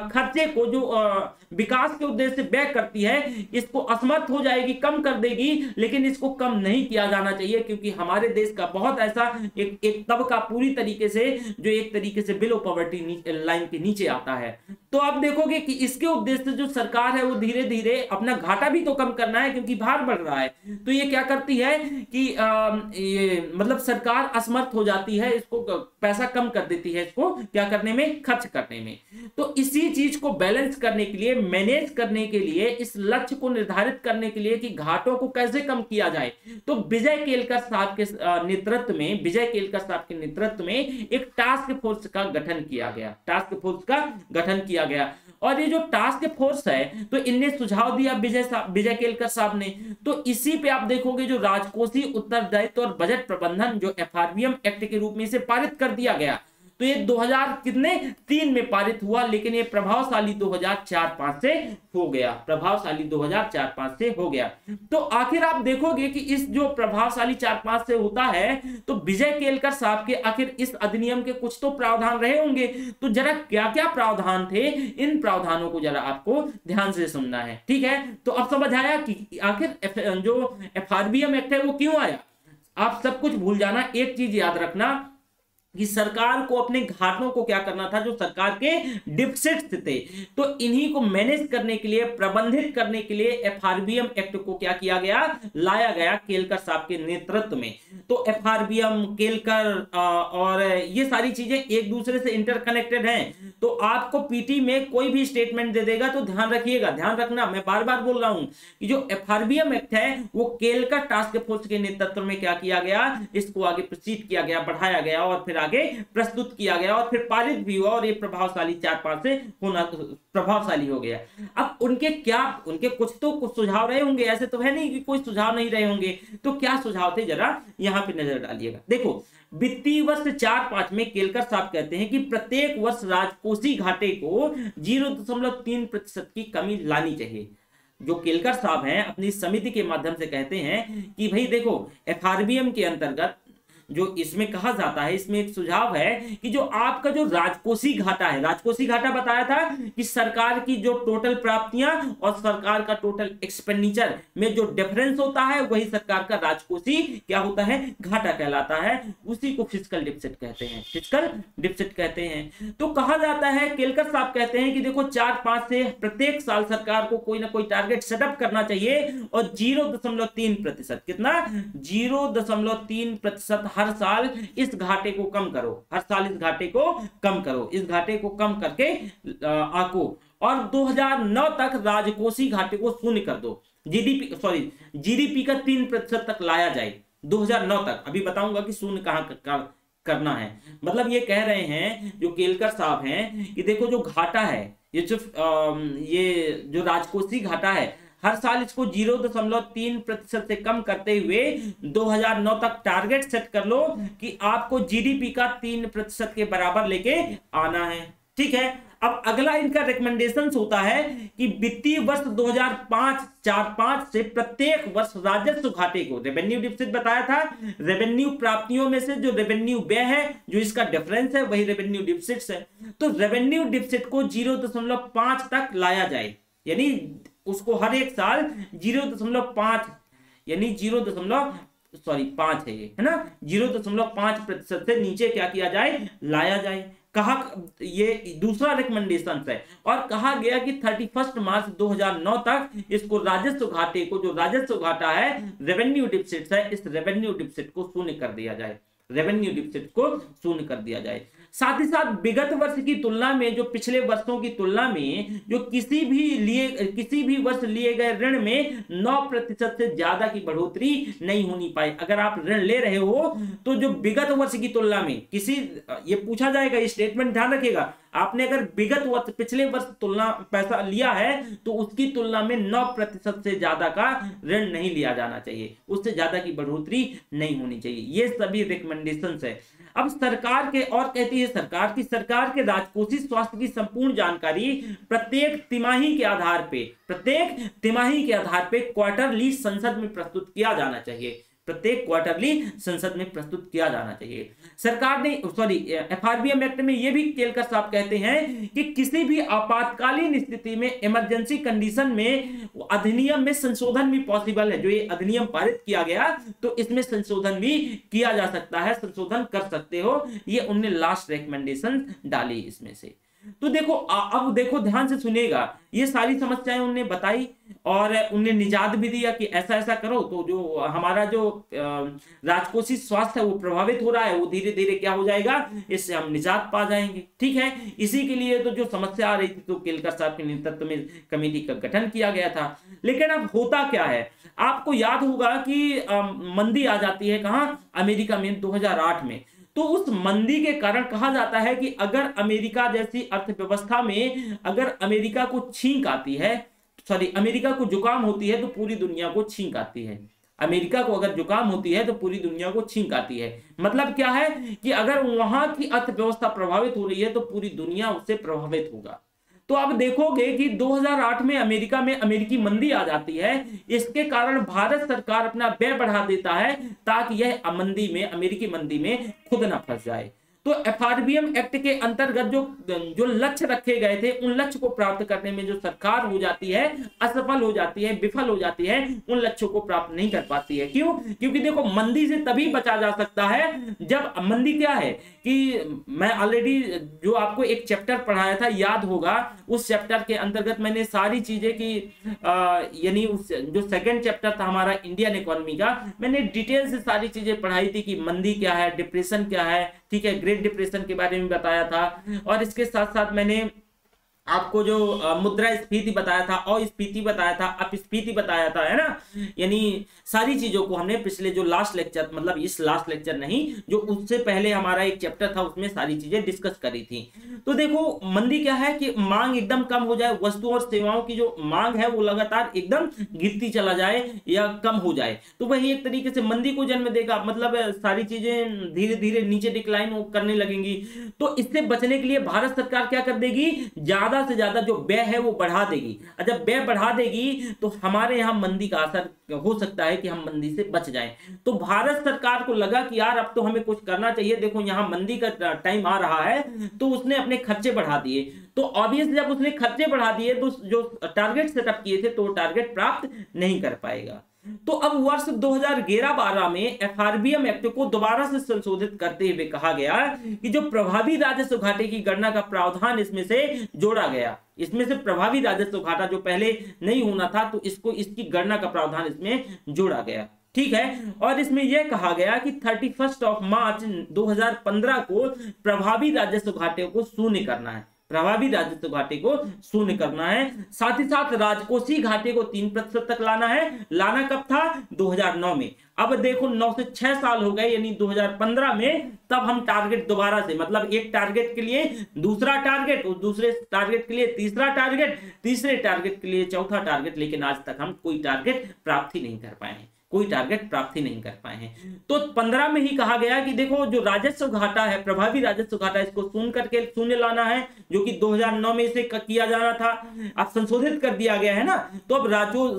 खर्चे को जो विकास के उद्देश्य से व्यय करती है, इसको असमर्थ हो जाएगी, कम कर देगी। लेकिन इसको कम नहीं किया जाना चाहिए, क्योंकि हमारे देश का बहुत ऐसा एक तबका पूरी तरीके से, जो एक तरीके से बिलो पॉवर्टी लाइन के नीचे आता है। तो आप देखोगे कि इसके उद्देश्य से जो सरकार है वो धीरे धीरे अपना घाटा भी तो कम करना है, क्योंकि भार बढ़ रहा है। तो ये क्या करती है कि ये मतलब सरकार असमर्थ हो जाती है, इसको पैसा कम कर देती है, इसको क्या करने में? खर्च करने में। तो इसी चीज को बैलेंस करने के लिए, मैनेज करने के लिए, इस लक्ष्य को निर्धारित करने के लिए कि घाटों को कैसे कम किया जाए, तो विजय केलकर साहब के नेतृत्व में एक टास्क फोर्स का गठन किया गया। टास्क फोर्स का गठन किया गया, और ये जो टास्क फोर्स है, तो इनने सुझाव दिया विजय केलकर साहब ने। तो इसी पे आप देखोगे जो राजकोषीय उत्तरदायित्व और बजट प्रबंधन, जो एफआरबीएम एक्ट के रूप में इसे पारित कर दिया गया। तो ये 2003 में पारित हुआ, लेकिन ये प्रभावशाली 2004-5 से हो गया। प्रभावशाली 2004-5 से हो गया। तो आखिर आप देखोगे कि इस जो प्रभावशाली 4-5 से होता है, तो विजय केलकर साहब के आखिर इस अधिनियम के कुछ तो प्रावधान रहे होंगे। तो जरा क्या क्या प्रावधान थे, इन प्रावधानों को जरा आपको ध्यान से सुनना है, ठीक है। तो अब समझ आया कि आखिर जो एफआरबीएम एक्ट है वो क्यों आया। आप सब कुछ भूल जाना, एक चीज याद रखना कि सरकार को अपने घाटों को क्या करना था, जो सरकार के डिफिसिट्स थे, तो इन्हीं को मैनेज करने के लिए, प्रबंधित करने के लिए एफआरबीएम एक्ट को क्या किया गया, लाया गया केलकर साहब के नेतृत्व में। तो एफआरबीएम, केलकर और ये सारी चीजें एक दूसरे से इंटरकनेक्टेड हैं। तो आपको पीटी में कोई भी स्टेटमेंट दे देगा तो ध्यान रखिएगा, ध्यान रखना, मैं बार बार बोल रहा हूं कि जो एफआरबीएम एक्ट है वो केलकर टास्क फोर्स के नेतृत्व में क्या किया गया, इसको आगे प्रोसीड किया गया, बढ़ाया गया और फिर आगे प्रस्तुत किया गया और फिर पारित भी हुआ और ये प्रभावशाली 4-5 से होना प्रभावशाली हो गया। अब उनके कुछ सुझाव रहे होंगे, ऐसे तो है नहीं कि कोई सुझाव नहीं रहे होंगे। तो क्या सुझाव थे, जरा यहां पे नजर डालिएगा। देखो, वित्तीय वर्ष 4-5 में केलकर साहब कहते हैं कि प्रत्येक वर्ष राजकोषीय घाटे को 0.3% की कमी लानी चाहिए। जो केलकर साहब हैं अपनी समिति के माध्यम से कहते हैं कि भाई देखो, एफआरबीएम के अंतर्गत जो इसमें कहा जाता है, इसमें एक सुझाव है कि जो आपका जो राजकोषीय घाटा है, राजकोषीय घाटा बताया था कि सरकार की जो टोटल प्राप्तियां और सरकार का टोटल एक्सपेंडिचर में जो डिफरेंस होता है वही सरकार का राजकोषीय क्या होता है, घाटा कहलाता है। उसी को फिस्कल डिफिसिट कहते हैं, फिस्कल डिफिसिट कहते हैं। तो कहा जाता है, केलकर साहब कहते हैं कि देखो 4-5 से प्रत्येक साल सरकार को कोई ना कोई टारगेट सेटअप करना चाहिए और 0.3%, कितना, 0.3% हर साल इस घाटे को कम करो, हर साल इस घाटे को कम करो, इस घाटे को कम करके आको और 2009 तक राजकोषीय घाटे को शून्य कर दो, जीडीपी का 3% तक लाया जाए 2009 तक। अभी बताऊंगा कि शून्य कहां करना है। मतलब ये कह रहे हैं जो केलकर साहब हैं कि देखो जो घाटा है, ये जो राजकोषीय घाटा है, हर साल इसको 0.3% से कम करते हुए 2009 तक टारगेट सेट कर लो कि आपको जीडीपी का 3% के बराबर लेके आना है। ठीक है, अब अगला इनका रिकमेंडेशंस होता है कि वित्तीय वर्ष 2005-4-5 से प्रत्येक वर्ष राजस्व घाटे को, रेवेन्यू डिफिसिट बताया था, रेवेन्यू प्राप्तियों में से जो रेवेन्यू व्यय है, जो इसका डिफरेंस है, वही रेवेन्यू डिफिसिट है। तो रेवेन्यू डिफिसिट को 0.5 तक लाया जाए, यानी उसको हर एक साल 0.5 यानी 5 है ये, है ना, 0.5% से नीचे क्या किया जाए, लाया जाए। कहा, ये दूसरा रिकमेंडेशन है और कहा गया कि 31 मार्च 2009 तक इसको राजस्व घाटे को, जो राजस्व घाटा है, रेवेन्यू डिफिसिट है, इस रेवेन्यू डिफिसिट को शून्य कर दिया जाए, रेवेन्यू डिफिसिट को शून्य कर दिया जाए। साथ ही साथ विगत वर्ष की तुलना में, जो पिछले वर्षों की तुलना में, जो किसी भी वर्ष लिए गए ऋण में 9% से ज्यादा की बढ़ोतरी नहीं होनी पाई। अगर आप ऋण ले रहे हो तो जो विगत वर्ष की तुलना में ये पूछा जाएगा, ये स्टेटमेंट ध्यान रखिएगा, आपने अगर विगत वर्ष, पिछले वर्ष तुलना पैसा लिया है तो उसकी तुलना में 9% से ज्यादा का ऋण नहीं लिया जाना चाहिए, उससे ज्यादा की बढ़ोतरी नहीं होनी चाहिए। ये सभी रिकमेंडेशंस है। अब सरकार के, और कहती है सरकार के राजकोषीय स्वास्थ्य की संपूर्ण जानकारी प्रत्येक तिमाही के आधार पे क्वार्टरली संसद में प्रस्तुत किया जाना चाहिए, प्रत्येक क्वार्टरली संसद में प्रस्तुत किया जाना चाहिए। सरकार ने एफआरबीएम एक्ट में ये भी केलकर साहब कहते हैं कि किसी भी आपातकालीन स्थिति में, इमरजेंसी कंडीशन में, अधिनियम में संशोधन भी पॉसिबल है। जो ये अधिनियम पारित किया गया तो इसमें संशोधन भी किया जा सकता है, संशोधन कर सकते हो, ये उनने लास्ट रिकमेंडेशन डाली इसमें से। तो देखो, अब देखो ध्यान से सुनिएगा, ये सारी समस्याएं उन्होंने बताई और उन्हें निजात भी दिया कि ऐसा ऐसा करो तो जो हमारा जो राजकोषीय स्वास्थ्य है वो प्रभावित हो रहा है, वो धीरे धीरे क्या हो जाएगा, इससे हम निजात पा जाएंगे। ठीक है, इसी के लिए तो जो समस्या आ रही थी तो केलकर साहब के नेतृत्व में कमेटी का गठन किया गया था। लेकिन अब होता क्या है, आपको याद होगा कि मंदी आ जाती है कहां, अमेरिका में 2008 में। तो उस मंदी के कारण कहा जाता है कि अगर अमेरिका जैसी अर्थव्यवस्था में अगर अमेरिका को छींक आती है, अमेरिका को जुकाम होती है तो पूरी दुनिया को छींक आती है। अमेरिका को अगर जुकाम होती है तो पूरी दुनिया को छींक आती है। मतलब क्या है कि अगर वहां की अर्थव्यवस्था प्रभावित हो रही है तो पूरी दुनिया उससे प्रभावित होगा। तो अब देखोगे कि 2008 में अमेरिका में अमेरिकी मंदी आ जाती है, इसके कारण भारत सरकार अपना व्यय बढ़ा देता है ताकि यह अमेरिकी मंदी में खुद ना फंस जाए। तो एफआरबीएम एक्ट के अंतर्गत जो जो लक्ष्य रखे गए थे, उन लक्ष्य को प्राप्त करने में जो सरकार हो जाती है, असफल हो जाती है, विफल हो जाती है, उन लक्ष्यों को प्राप्त नहीं कर पाती है। क्यों? क्योंकि देखो, मंदी से तभी बचा जा सकता है जब मंदी क्या है कि मैं ऑलरेडी जो आपको एक चैप्टर पढ़ाया था, याद होगा, उस चैप्टर के अंतर्गत मैंने सारी चीजें की, यानी उस जो सेकंड चैप्टर था हमारा इंडियन इकोनॉमी का, मैंने डिटेल से सारी चीजें पढ़ाई थी कि मंदी क्या है, डिप्रेशन क्या है, ठीक है, ग्रेट डिप्रेशन के बारे में बताया था। और इसके साथ साथ मैंने आपको जो मुद्रास्फीति बताया था, अस्फीति बताया था, अपस्फीति बताया था, है ना। यानी सारी चीजों को हमने पिछले जो लास्ट लेक्चर, मतलब इस लास्ट लेक्चर नहीं, जो उससे पहले हमारा एक चैप्टर था, उसमें सारी चीजें डिस्कस करी थी। तो देखो, मंदी क्या है कि मांग एकदम कम हो जाए, वस्तु और सेवाओं की जो मांग है वो लगातार एकदम गिरती चला जाए या कम हो जाए, तो वही एक तरीके से मंदी को जन्म देगा। मतलब सारी चीजें धीरे धीरे नीचे डिक्लाइन करने लगेंगी। तो इससे बचने के लिए भारत सरकार क्या कर देगी, ज्यादा से ज्यादा जो व्यय है वो बढ़ा देगी। और जब व्यय बढ़ा देगी तो हमारे यहां मंदी का असर हो सकता है कि हम मंदी से बच जाएं। तो भारत सरकार को लगा कि यार अब तो हमें कुछ करना चाहिए, देखो यहां मंदी का टाइम आ रहा है, तो उसने अपने खर्चे बढ़ा दिए। तो ऑब्वियसली जब उसने खर्चे बढ़ा दिए तो जो टारगेट सेटअप किए थे तो टारगेट प्राप्त नहीं कर पाएगा। तो अब वर्ष 2011-12 में एफआरबीएम एक्ट को दोबारा से संशोधित करते हुए कहा गया कि जो प्रभावी राजस्व घाटे की गणना का प्रावधान इसमें से जोड़ा गया। इसमें से प्रभावी राजस्व घाटा जो पहले नहीं होना था, तो इसकी गणना का प्रावधान इसमें जोड़ा गया, ठीक है। और इसमें यह कहा गया कि 31 मार्च 2015 को प्रभावी राजस्व घाटे को शून्य करना है, प्रभावी राजस्व घाटे को शून्य करना है। साथ ही साथ राजकोषीय घाटे को 3% तक लाना है। लाना कब था? 2009 में। अब देखो 9 से 6 साल हो गए, यानी 2015 में तब हम टारगेट दोबारा से, मतलब एक टारगेट के लिए दूसरा टारगेट, उस दूसरे टारगेट के लिए तीसरा टारगेट, तीसरे टारगेट के लिए चौथा टारगेट, लेकिन आज तक हम कोई टारगेट प्राप्त ही नहीं कर पाए हैं, कोई टारगेट प्राप्त ही नहीं कर पाए हैं। तो 15 में ही कहा गया कि देखो जो राजस्व घाटा है, प्रभावी राजस्व घाटा, इसको शून्य करके शून्य लाना है, जो कि 2009 में इसे किया जाना था, अब संशोधित कर दिया गया है ना। तो अब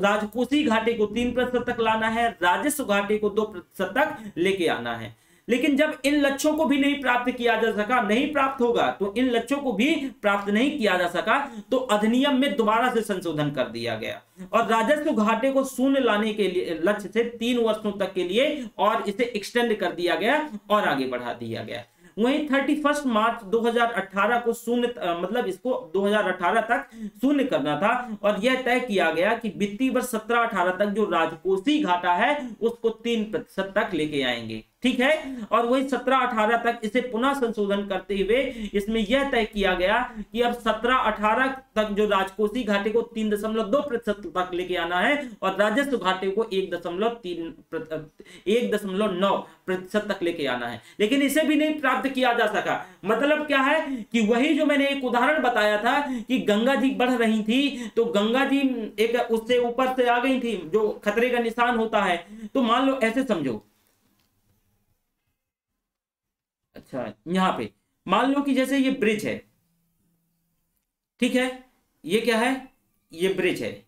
राजकोषीय घाटे को 3% तक लाना है, राजस्व घाटे को 2% तक लेके आना है। लेकिन जब इन लक्ष्यों को भी नहीं प्राप्त किया जा सका, नहीं प्राप्त होगा, तो इन लक्ष्यों को भी प्राप्त नहीं किया जा सका, तो अधिनियम में दोबारा से संशोधन कर दिया गया और राजस्व घाटे को शून्य लाने के लिए लक्ष्य से 3 वर्षों तक के लिए और इसे एक्सटेंड कर दिया गया और आगे बढ़ा दिया गया। वहीं 31 मार्च 2018 को शून्य, मतलब इसको 2018 तक शून्य करना था और यह तय किया गया कि वित्तीय वर्ष 17-18 तक जो राजकोषीय घाटा है उसको 3% तक लेके आएंगे, ठीक है। और वही 17-18 तक इसे पुनः संशोधन करते हुए इसमें यह तय किया गया कि अब 17-18 तक जो राजकोषीय घाटे को 3.2% तक लेके आना है और राजस्व घाटे को 1.9% तक लेके आना है। लेकिन इसे भी नहीं प्राप्त किया जा सका। मतलब क्या है कि वही जो मैंने एक उदाहरण बताया था कि गंगा जी बढ़ रही थी, तो गंगा जी एक उससे ऊपर से आ गई थी, जो खतरे का निशान होता है। तो मान लो ऐसे समझो, अच्छा यहां पे मान लो कि जैसे ये ब्रिज है, ठीक है, ये क्या है, ये ब्रिज है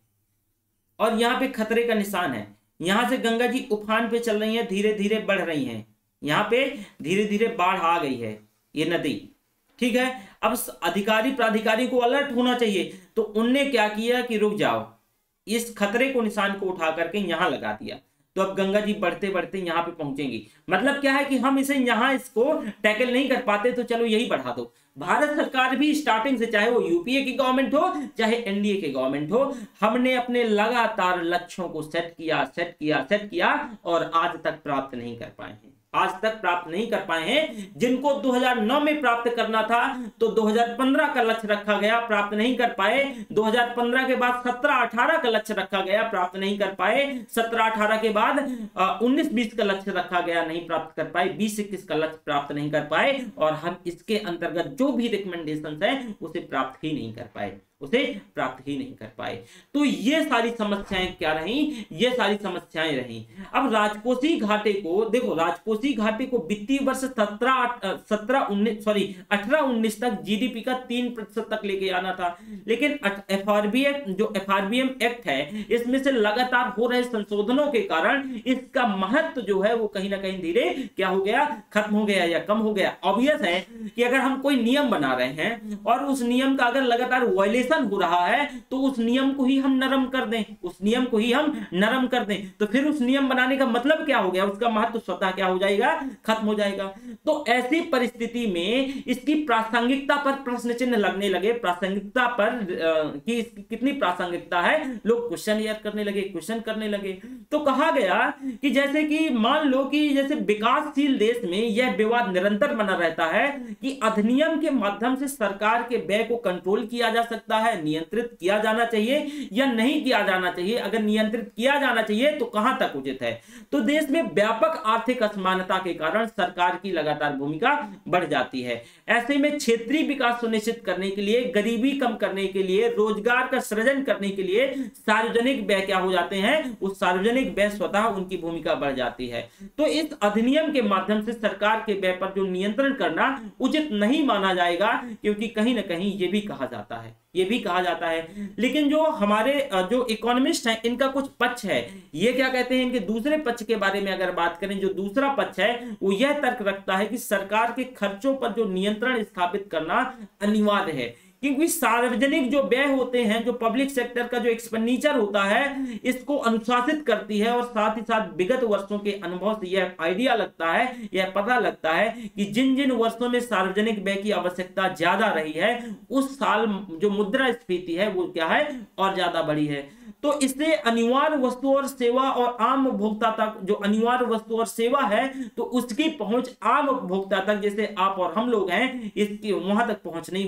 और यहां पे खतरे का निशान है। यहां से गंगा जी उफान पे चल रही है, धीरे धीरे बढ़ रही हैं, यहां पे धीरे धीरे बाढ़ आ गई है ये नदी, ठीक है। अब अधिकारी प्राधिकारी को अलर्ट होना चाहिए, तो उनने क्या किया कि रुक जाओ, इस खतरे को निशान को उठा करके यहां लगा दिया। तो अब गंगा जी बढ़ते बढ़ते यहां पे पहुंचेंगी। मतलब क्या है कि हम इसे यहां इसको टैकल नहीं कर पाते, तो चलो यही बढ़ा दो। भारत सरकार भी स्टार्टिंग से, चाहे वो यूपीए की गवर्नमेंट हो चाहे एनडीए की गवर्नमेंट हो, हमने अपने लगातार लक्ष्यों को सेट किया और आज तक प्राप्त नहीं कर पाए हैं, आज तक प्राप्त नहीं कर पाए हैं। जिनको 2009 में प्राप्त करना था तो 2015 का लक्ष्य रखा गया, प्राप्त नहीं कर पाए। 2015 के बाद 17-18 का लक्ष्य रखा गया, प्राप्त नहीं कर पाए। 17-18 के बाद 19-20 का लक्ष्य रखा गया, नहीं प्राप्त कर पाए। 20-21 का लक्ष्य प्राप्त नहीं कर पाए और हम इसके अंतर्गत जो भी रिकमेंडेशन है उसे प्राप्त ही नहीं कर पाए, उसे प्राप्त ही नहीं कर पाए। तो ये सारी समस्याएं क्या रही, ये सारी समस्याएं रही। अब राजकोषीय घाटे को देखो, राजकोषीय घाटे को वित्तीय वर्ष 18-19 तक जीडीपी का 3% तक लेके आना था, लेकिन एफआरबीएम एक्ट है, इसमें से लगातार हो रहे संशोधनों के कारण इसका महत्व जो है वो कहीं ना कहीं धीरे क्या हो गया, खत्म हो गया या कम हो गया। ऑब्वियस है कि अगर हम कोई नियम बना रहे हैं और उस नियम का अगर लगातार वायलेशन हो रहा है तो उस नियम को ही हम नरम कर दें, उस नियम को ही हम नरम कर दें, तो फिर उस नियम बनाने का मतलब क्या हो गया, उसका महत्व स्वतः क्या हो जाएगा, खत्म हो जाएगा। तो ऐसी परिस्थिति में इसकी प्रासंगिकता पर प्रश्न चिन्ह लगने लगे, प्रासंगिकता पर कि इसकी कितनी प्रासंगिकता है, लोग क्वेश्चन करने लगे। तो कहा गया कि जैसे कि मान लो कि जैसे विकासशील देश में यह विवाद निरंतर बना रहता है कि अधिनियम के माध्यम से सरकार के व्यय को कंट्रोल किया जा सकता है, नियंत्रित किया जाना चाहिए या नहीं किया जाना चाहिए। अगर नियंत्रित किया जाना चाहिए तो कहां तक उचित है। तो देश में व्यापक आर्थिक असमानता के कारण सरकार की लगातार भूमिका बढ़ जाती है। ऐसे में क्षेत्रीय विकास सुनिश्चित करने के लिए, गरीबी कम करने के लिए, रोजगार का सृजन करने के लिए सार्वजनिक व्यय क्या हो जाते हैं, उस सार्वजनिक व्यय स्वतः उनकी भूमिका बढ़ जाती है। तो इस अधिनियम के माध्यम से सरकार के व्यय पर जो नियंत्रण करना उचित नहीं माना जाएगा, क्योंकि कहीं ना कहीं ये भी कहा जाता है। लेकिन जो हमारे जो इकोनॉमिस्ट हैं, इनका कुछ पक्ष है, ये क्या कहते हैं, इनके दूसरे पक्ष के बारे में अगर बात करें, जो दूसरा पक्ष है वो यह तर्क रखता है कि सरकार के खर्चों पर जो नियंत्रण स्थापित करना अनिवार्य है, क्योंकि सार्वजनिक जो व्यय होते हैं, जो पब्लिक सेक्टर का जो एक्सपेंडिचर होता है, इसको अनुशासित करती है। और साथ ही साथ विगत वर्षों के अनुभव से यह आइडिया लगता है, यह पता लगता है कि जिन जिन वर्षों में सार्वजनिक व्यय की आवश्यकता ज्यादा रही है, उस साल जो मुद्रास्फीति है वो क्या है, और ज्यादा बढ़ी है। तो इससे अनिवार्य वस्तु और सेवा और आम उपभोक्ता तक, जो अनिवार्य वस्तु और सेवा है तो उसकी पहुंच आम उपभोक्ता तक, जैसे आप और हम लोग हैं, इसकी वहां तक पहुंच नहीं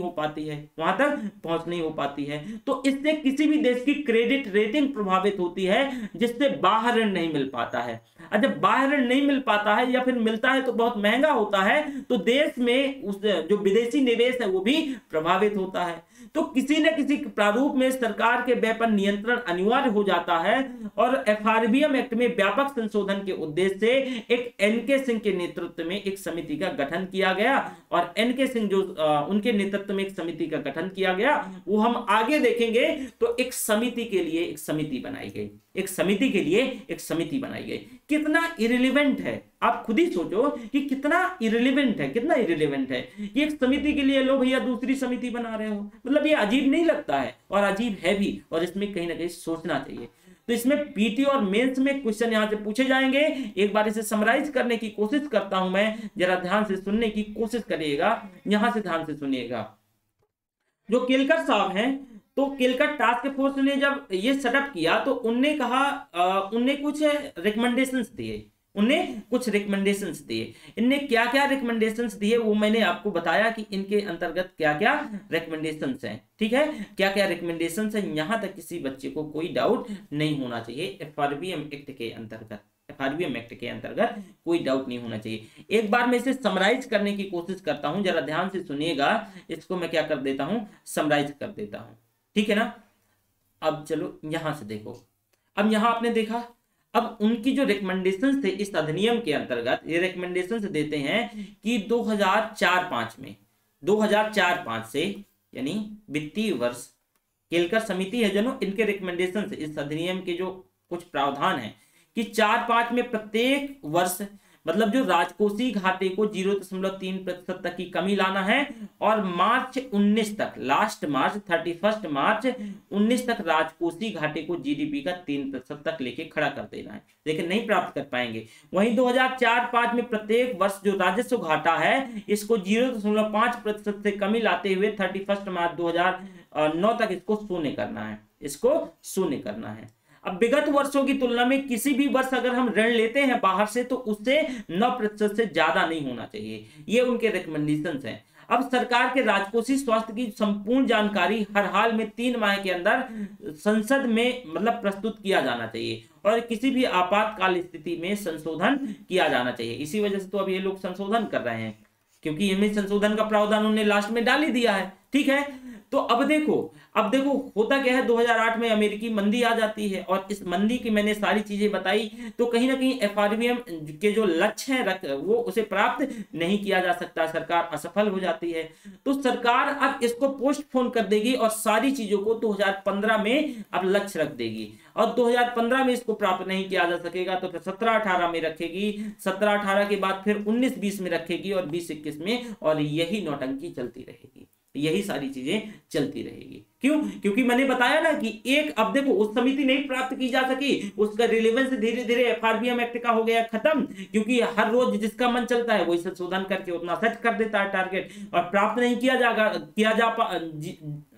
हो पाती है। तो इससे किसी भी देश की क्रेडिट रेटिंग प्रभावित होती है, जिससे बाहर ऋण नहीं मिल पाता है। जब बाहर ऋण नहीं मिल पाता है या फिर मिलता है तो बहुत महंगा होता है, तो देश में उस जो विदेशी निवेश है वो भी प्रभावित होता है। तो किसी न किसी प्रारूप में सरकार के व्यय पर नियंत्रण अनिवार्य हो जाता है। और एफआरबीएम एक्ट में व्यापक संशोधन के उद्देश्य से एक एनके सिंह के नेतृत्व में एक समिति का गठन किया गया, और एनके सिंह जो उनके नेतृत्व में एक समिति का गठन किया गया, वो हम आगे देखेंगे। तो एक समिति के लिए एक समिति बनाई गई, कितना इरिलेवेंट है, आप खुद ही सोचो कि कितना इरिलेवेंट है। ये एक समिति के लिए लो भैया दूसरी समिति बना रहे हो, मतलब ये अजीब नहीं लगता है, और अजीब है भी, और इसमें कहीं ना कहीं सोचना चाहिए। तो इसमें पीटी और मेंस में क्वेश्चन यहां से पूछे जाएंगे। एक बार इसे समराइज करने की कोशिश करता हूं मैं, जरा ध्यान से सुनने की कोशिश करिएगा, यहां से ध्यान से सुनिएगा। जो केलकर साहब हैं, तो केलकर टास्क फोर्स ने जब ये सेटअप किया तो उनने कहा, उनने कुछ रिकमेंडेशंस दिए। इनने क्या क्या रिकमेंडेशंस दिए वो मैंने आपको बताया कि इनके अंतर्गत क्या क्या रिकमेंडेशंस हैं, ठीक है, क्या क्या रिकमेंडेशंस हैं, यहां तक किसी बच्चे को कोई डाउट नहीं होना चाहिए। एफआरबीएम एक्ट के अंतर्गत कोई डाउट नहीं होना चाहिए। एक बार मैं इसे समराइज करने की कोशिश करता हूं, जरा ध्यान से सुनिएगा। इसको मैं क्या कर देता हूं, समराइज कर देता हूं, ठीक है ना। अब चलो यहां से देखो, अब यहां आपने देखा, अब उनकी जो रिकमेंडेशंस थे इस अधिनियम के अंतर्गत, ये रिकमेंडेशंस देते हैं कि 2004-5 से, यानी वित्तीय वर्ष, केलकर समिति है जो, इनके रिकमेंडेशंस, इस अधिनियम के जो कुछ प्रावधान है कि 4-5 में प्रत्येक वर्ष, मतलब जो राजकोषीय घाटे को 0.3% तक की कमी लाना है, और मार्च 19 तक, लास्ट मार्च 31 मार्च 19 तक राजकोषीय घाटे को जीडीपी का 3% तक लेके खड़ा कर देना है, लेकिन नहीं प्राप्त कर पाएंगे। वहीं 2004-5 में प्रत्येक वर्ष जो राजस्व घाटा है इसको 0.5% से कमी लाते हुए 31 मार्च 2009 तक इसको शून्य करना है। अब विगत वर्षों की तुलना में किसी भी वर्ष अगर हम ऋण लेते हैं बाहर से तो उससे 9% से ज्यादा नहीं होना चाहिए, ये उनके रिकमेंडेशंस हैं। अब सरकार के राजकोषीय स्वास्थ्य की संपूर्ण जानकारी हर हाल में 3 माह के अंदर संसद में मतलब प्रस्तुत किया जाना चाहिए, और किसी भी आपातकाल स्थिति में संशोधन किया जाना चाहिए। इसी वजह से तो अब ये लोग संशोधन कर रहे हैं, क्योंकि इनमें संशोधन का प्रावधान उन्होंने लास्ट में डाल ही दिया है, ठीक है। तो अब देखो होता क्या है, 2008 में अमेरिकी मंदी आ जाती है, और इस मंदी की मैंने सारी चीजें बताई, तो कहीं ना कहीं एफआरबीएम के जो लक्ष्य है वो उसे प्राप्त नहीं किया जा सकता, सरकार असफल हो जाती है। तो सरकार अब इसको पोस्टपोन कर देगी और सारी चीजों को 2015 में अब लक्ष्य रख देगी, और 2015 में इसको प्राप्त नहीं किया जा सकेगा तो फिर 17-18 में रखेगी, 17-18 के बाद फिर 19-20 में रखेगी, और 20-21 में, और यही नौटंकी चलती रहेगी, यही सारी चीजें चलती रहेगी। क्यों? क्योंकि मैंने बताया ना कि एक, अब देखो उस समिति नहीं प्राप्त की जा सकी, उसका रिलेवेंस धीरे धीरे एफआरबीएम एक्ट का हो गया खत्म, क्योंकि हर रोज जिसका मन चलता है वही संशोधन करके उतना सेट कर देता है टारगेट, और प्राप्त नहीं किया जाएगा,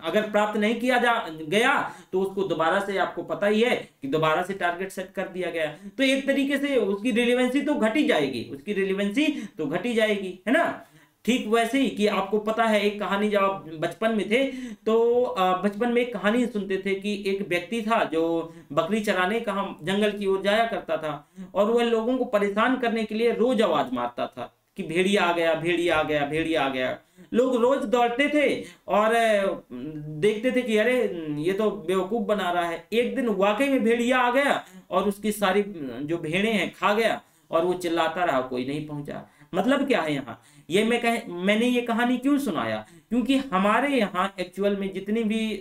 अगर प्राप्त नहीं किया जा गया तो उसको दोबारा से, आपको पता ही है कि दोबारा से टारगेट सेट कर दिया गया, तो एक तरीके से उसकी रिलेवेंसी तो घट ही जाएगी, उसकी रिलेवेंसी तो घट ही जाएगी, है ना। ठीक वैसे ही कि आपको पता है एक कहानी, जब आप बचपन में थे तो बचपन में एक कहानी सुनते थे कि एक व्यक्ति था जो बकरी चराने कहाँ जंगल की ओर जाया करता था, और वह लोगों को परेशान करने के लिए रोज आवाज मारता था कि भेड़िया आ गया, भेड़िया आ गया, भेड़िया आ गया। लोग रोज दौड़ते थे और देखते थे कि अरे ये तो बेवकूफ बना रहा है। एक दिन वाकई में भेड़िया आ गया और उसकी सारी जो भेड़ें हैं खा गया, और वो चिल्लाता रहा, कोई नहीं पहुंचा। मतलब क्या है यहाँ, ये मैंने ये कहानी क्यों सुनाया, क्योंकि हमारे यहाँ एक्चुअल में जितनी भी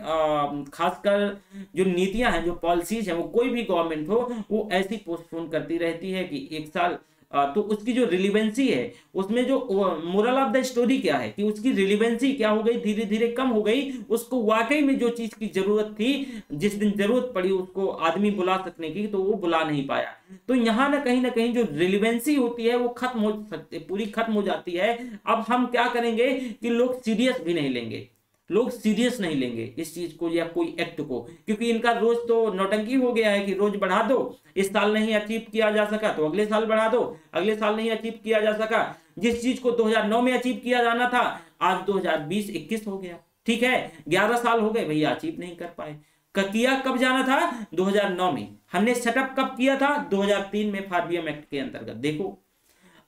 खासकर जो नीतियां हैं, जो पॉलिसीज हैं, वो कोई भी गवर्नमेंट हो वो ऐसी पोस्टपोन करती रहती है कि एक साल, तो उसकी जो रिलीवेंसी है, उसमें जो मोरल ऑफ द स्टोरी क्या है कि उसकी रिलीवेंसी क्या हो गई, धीरे धीरे कम हो गई। उसको वाकई में जो चीज की जरूरत थी, जिस दिन जरूरत पड़ी उसको आदमी बुला सकने की, तो वो बुला नहीं पाया। तो यहाँ ना कहीं जो रिलीवेंसी होती है वो खत्म हो सकती, पूरी खत्म हो जाती है। अब हम क्या करेंगे कि लोग सीरियस भी नहीं लेंगे, लोग सीरियस नहीं लेंगे इस चीज को या कोई एक्ट को, क्योंकि इनका रोज तो नौटंकी हो गया है कि रोज बढ़ा दो, इस साल नहीं अचीव किया जा सका तो अगले साल बढ़ा दो, अगले साल नहीं अचीव किया जा सका, जिस चीज को 2009 में अचीव किया जाना था आज 2020-21 हो गया, ठीक है, 11 साल हो गए भैया, अचीव नहीं कर पाए। किया कब जाना था? 2009 में। हमने सेटअप कब किया था? 2003 में एफआरबीएम एक्ट के अंतर्गत। देखो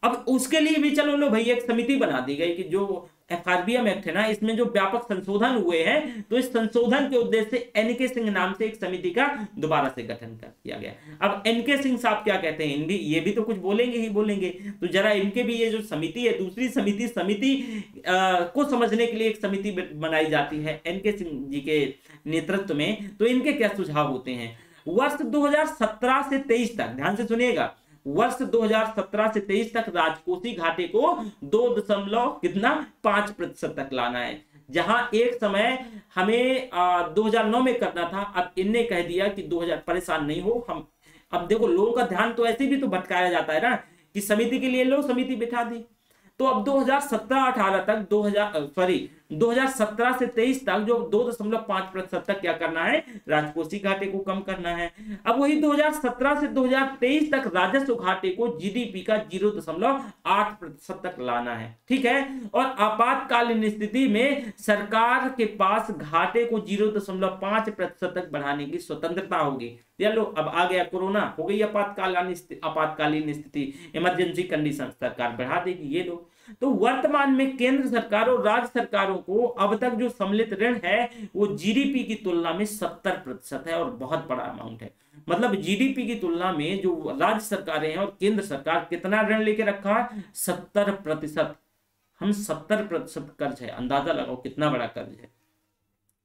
अब उसके लिए भी चलो लो भैया एक समिति बना दी गई कि जो एफआरबीएम एक्ट है ना, इसमें जो व्यापक संशोधन हुए हैं, तो इस संशोधन के उद्देश्य से एनके सिंह नाम से एक समिति का दोबारा से गठन कर दिया गया। अब एनके सिंह साहब क्या कहते हैं, इनकी ये भी तो कुछ बोलेंगे ही बोलेंगे, तो जरा इनके भी ये जो समिति है, दूसरी समिति को समझने के लिए एक समिति बनाई जाती है एनके सिंह जी के नेतृत्व में। तो इनके क्या सुझाव होते हैं? वर्ष 2017 से 23 तक, ध्यान से सुनिएगा, वर्ष 2017 से 23 तक राजकोषीय घाटे को 2.5% तक लाना है। जहां एक समय हमें 2009 में करना था, अब इनने कह दिया कि 2000, परेशान नहीं हो हम। अब देखो लोगों का ध्यान तो ऐसे भी तो भटकाया जाता है ना कि समिति के लिए लो, समिति बिठा दी। तो अब 2017-18 तक 2017 से 23 तक जो 2.5% तक क्या करना है, राजकोषीय घाटे को कम करना है। अब वही 2017 से 2023 तक राजस्व घाटे को जीडीपी का 0.8% तक लाना है, ठीक है। और आपातकालीन स्थिति में सरकार के पास घाटे को 0.5% तक बढ़ाने की स्वतंत्रता होगी। चलो अब आ गया कोरोना, हो गई आपातकालीन स्थिति, इमरजेंसी कंडीशन, सरकार बढ़ा देगी, ये लो। तो वर्तमान में केंद्र सरकार और राज्य सरकारों को अब तक जो सम्मिलित ऋण है वो जीडीपी की तुलना में 70% है, और बहुत बड़ा अमाउंट है। मतलब जीडीपी की तुलना में जो राज्य सरकारें हैं और केंद्र सरकार कितना ऋण लेके रखा है, 70%। हम 70% कर्ज है, अंदाजा लगाओ कितना बड़ा कर्ज है,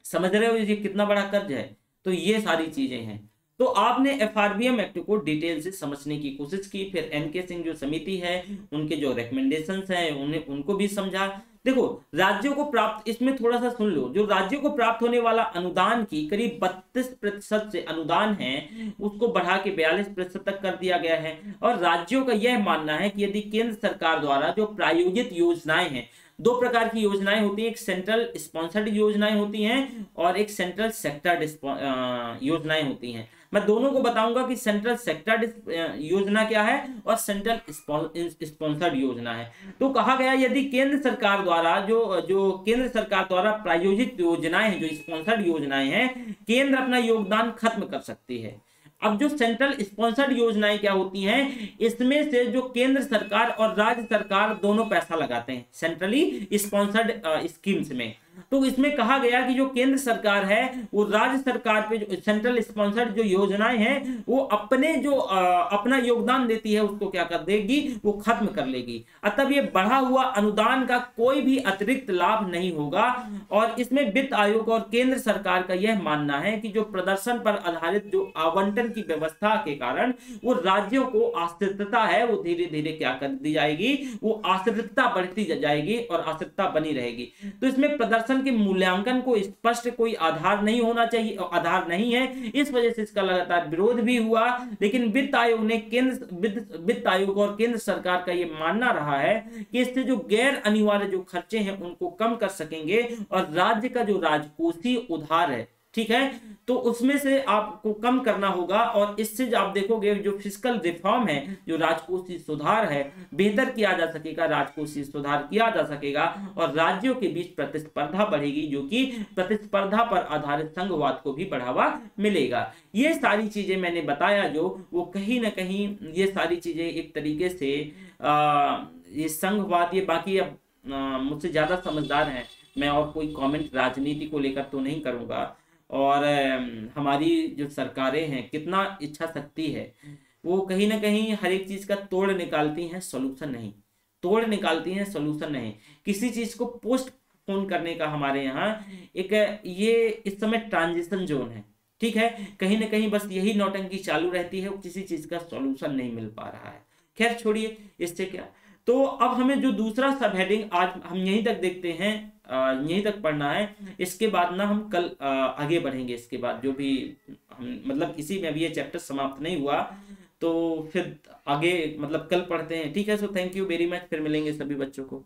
समझ रहे हो ये कितना बड़ा कर्ज है। तो ये सारी चीजें हैं। तो आपने एफआरबीएम एक्ट को डिटेल से समझने की कोशिश की, फिर एनके सिंह जो समिति है उनके जो रिकमेंडेशंस हैं उनको भी समझा। देखो राज्यों को प्राप्त, इसमें थोड़ा सा सुन लो, जो राज्यों को प्राप्त होने वाला अनुदान की करीब 32% से अनुदान है उसको बढ़ा के 42% तक कर दिया गया है। और राज्यों का यह मानना है कि यदि केंद्र सरकार द्वारा जो प्रायोजित योजनाएं हैं, दो प्रकार की योजनाएं होती हैं, एक सेंट्रल स्पॉन्सर्ड योजनाएं होती हैं और एक सेंट्रल सेक्टर योजनाएं होती हैं। मैं दोनों को बताऊंगा कि सेंट्रल सेक्टर योजना क्या है और सेंट्रल स्पॉन्सर्ड योजना है। तो कहा गया यदि केंद्र सरकार द्वारा जो केंद्र सरकार द्वारा प्रायोजित योजनाएं हैं, जो स्पॉन्सर्ड योजनाएं हैं, केंद्र अपना योगदान खत्म कर सकती है। अब जो सेंट्रल स्पॉन्सर्ड योजनाएं क्या होती हैं, इसमें से जो केंद्र सरकार और राज्य सरकार दोनों पैसा लगाते हैं सेंट्रली स्पॉन्सर्ड स्कीम्स में। तो इसमें कहा गया कि जो केंद्र सरकार है वो राज्य सरकार पे जो सेंट्रल स्पॉन्सर्ड जो योजनाएं हैं वो अपने जो अपना योगदान देती है उसको क्या कर देगी, वो खत्म कर लेगी। अतः ये बढ़ा हुआ अनुदान का कोई भी अतिरिक्त लाभ नहीं होगा। और इसमें वित्त आयोग और केंद्र सरकार का यह मानना है कि जो प्रदर्शन पर आधारित जो आवंटन की व्यवस्था के कारण वो राज्यों को आश्रितता है वो धीरे धीरे क्या कर दी जाएगी, वो आश्रितता बढ़ती जाएगी और आश्रितता बनी रहेगी। तो इसमें प्रदर्शन के मूल्यांकन को स्पष्ट कोई आधार नहीं होना चाहिए, आधार नहीं है, इस वजह से इसका लगातार विरोध भी हुआ। लेकिन वित्त आयोग ने वित्त आयोग और केंद्र सरकार का यह मानना रहा है कि इससे जो गैर अनिवार्य जो खर्चे हैं उनको कम कर सकेंगे और राज्य का जो राजकोषीय उधार है, ठीक है, तो उसमें से आपको कम करना होगा। और इससे जो आप देखोगे जो फिस्कल रिफॉर्म है, जो राजकोषीय सुधार है, बेहतर किया जा सकेगा, राजकोषीय सुधार किया जा सकेगा और राज्यों के बीच प्रतिस्पर्धा बढ़ेगी, जो कि प्रतिस्पर्धा पर आधारित संघवाद को भी बढ़ावा मिलेगा। ये सारी चीजें मैंने बताया जो वो कहीं ना कहीं ये सारी चीजें एक तरीके से ये संघवाद, ये बाकी अब मुझसे ज्यादा समझदार हैं, मैं और कोई कमेंट राजनीति को लेकर तो नहीं करूंगा। और हमारी जो सरकारें हैं कितना इच्छा शक्ति है, वो कहीं ना कहीं हर एक चीज का तोड़ निकालती हैं, सॉल्यूशन नहीं, तोड़ निकालती हैं, सॉल्यूशन नहीं। किसी चीज को पोस्टपोन करने का हमारे यहाँ एक ये इस समय ट्रांजिशन जोन है, ठीक है, कहीं ना कहीं बस यही नौटंकी चालू रहती है, किसी चीज का सॉल्यूशन नहीं मिल पा रहा है। खैर छोड़िए, इससे क्या। तो अब हमें जो दूसरा सब हेडिंग आज हम यहीं तक देखते हैं, यहीं तक पढ़ना है। इसके बाद ना हम कल आगे बढ़ेंगे, इसके बाद जो भी हम मतलब इसी में अभी ये चैप्टर समाप्त नहीं हुआ, तो फिर आगे मतलब कल पढ़ते हैं, ठीक है। So thank you very much, फिर मिलेंगे सभी बच्चों को।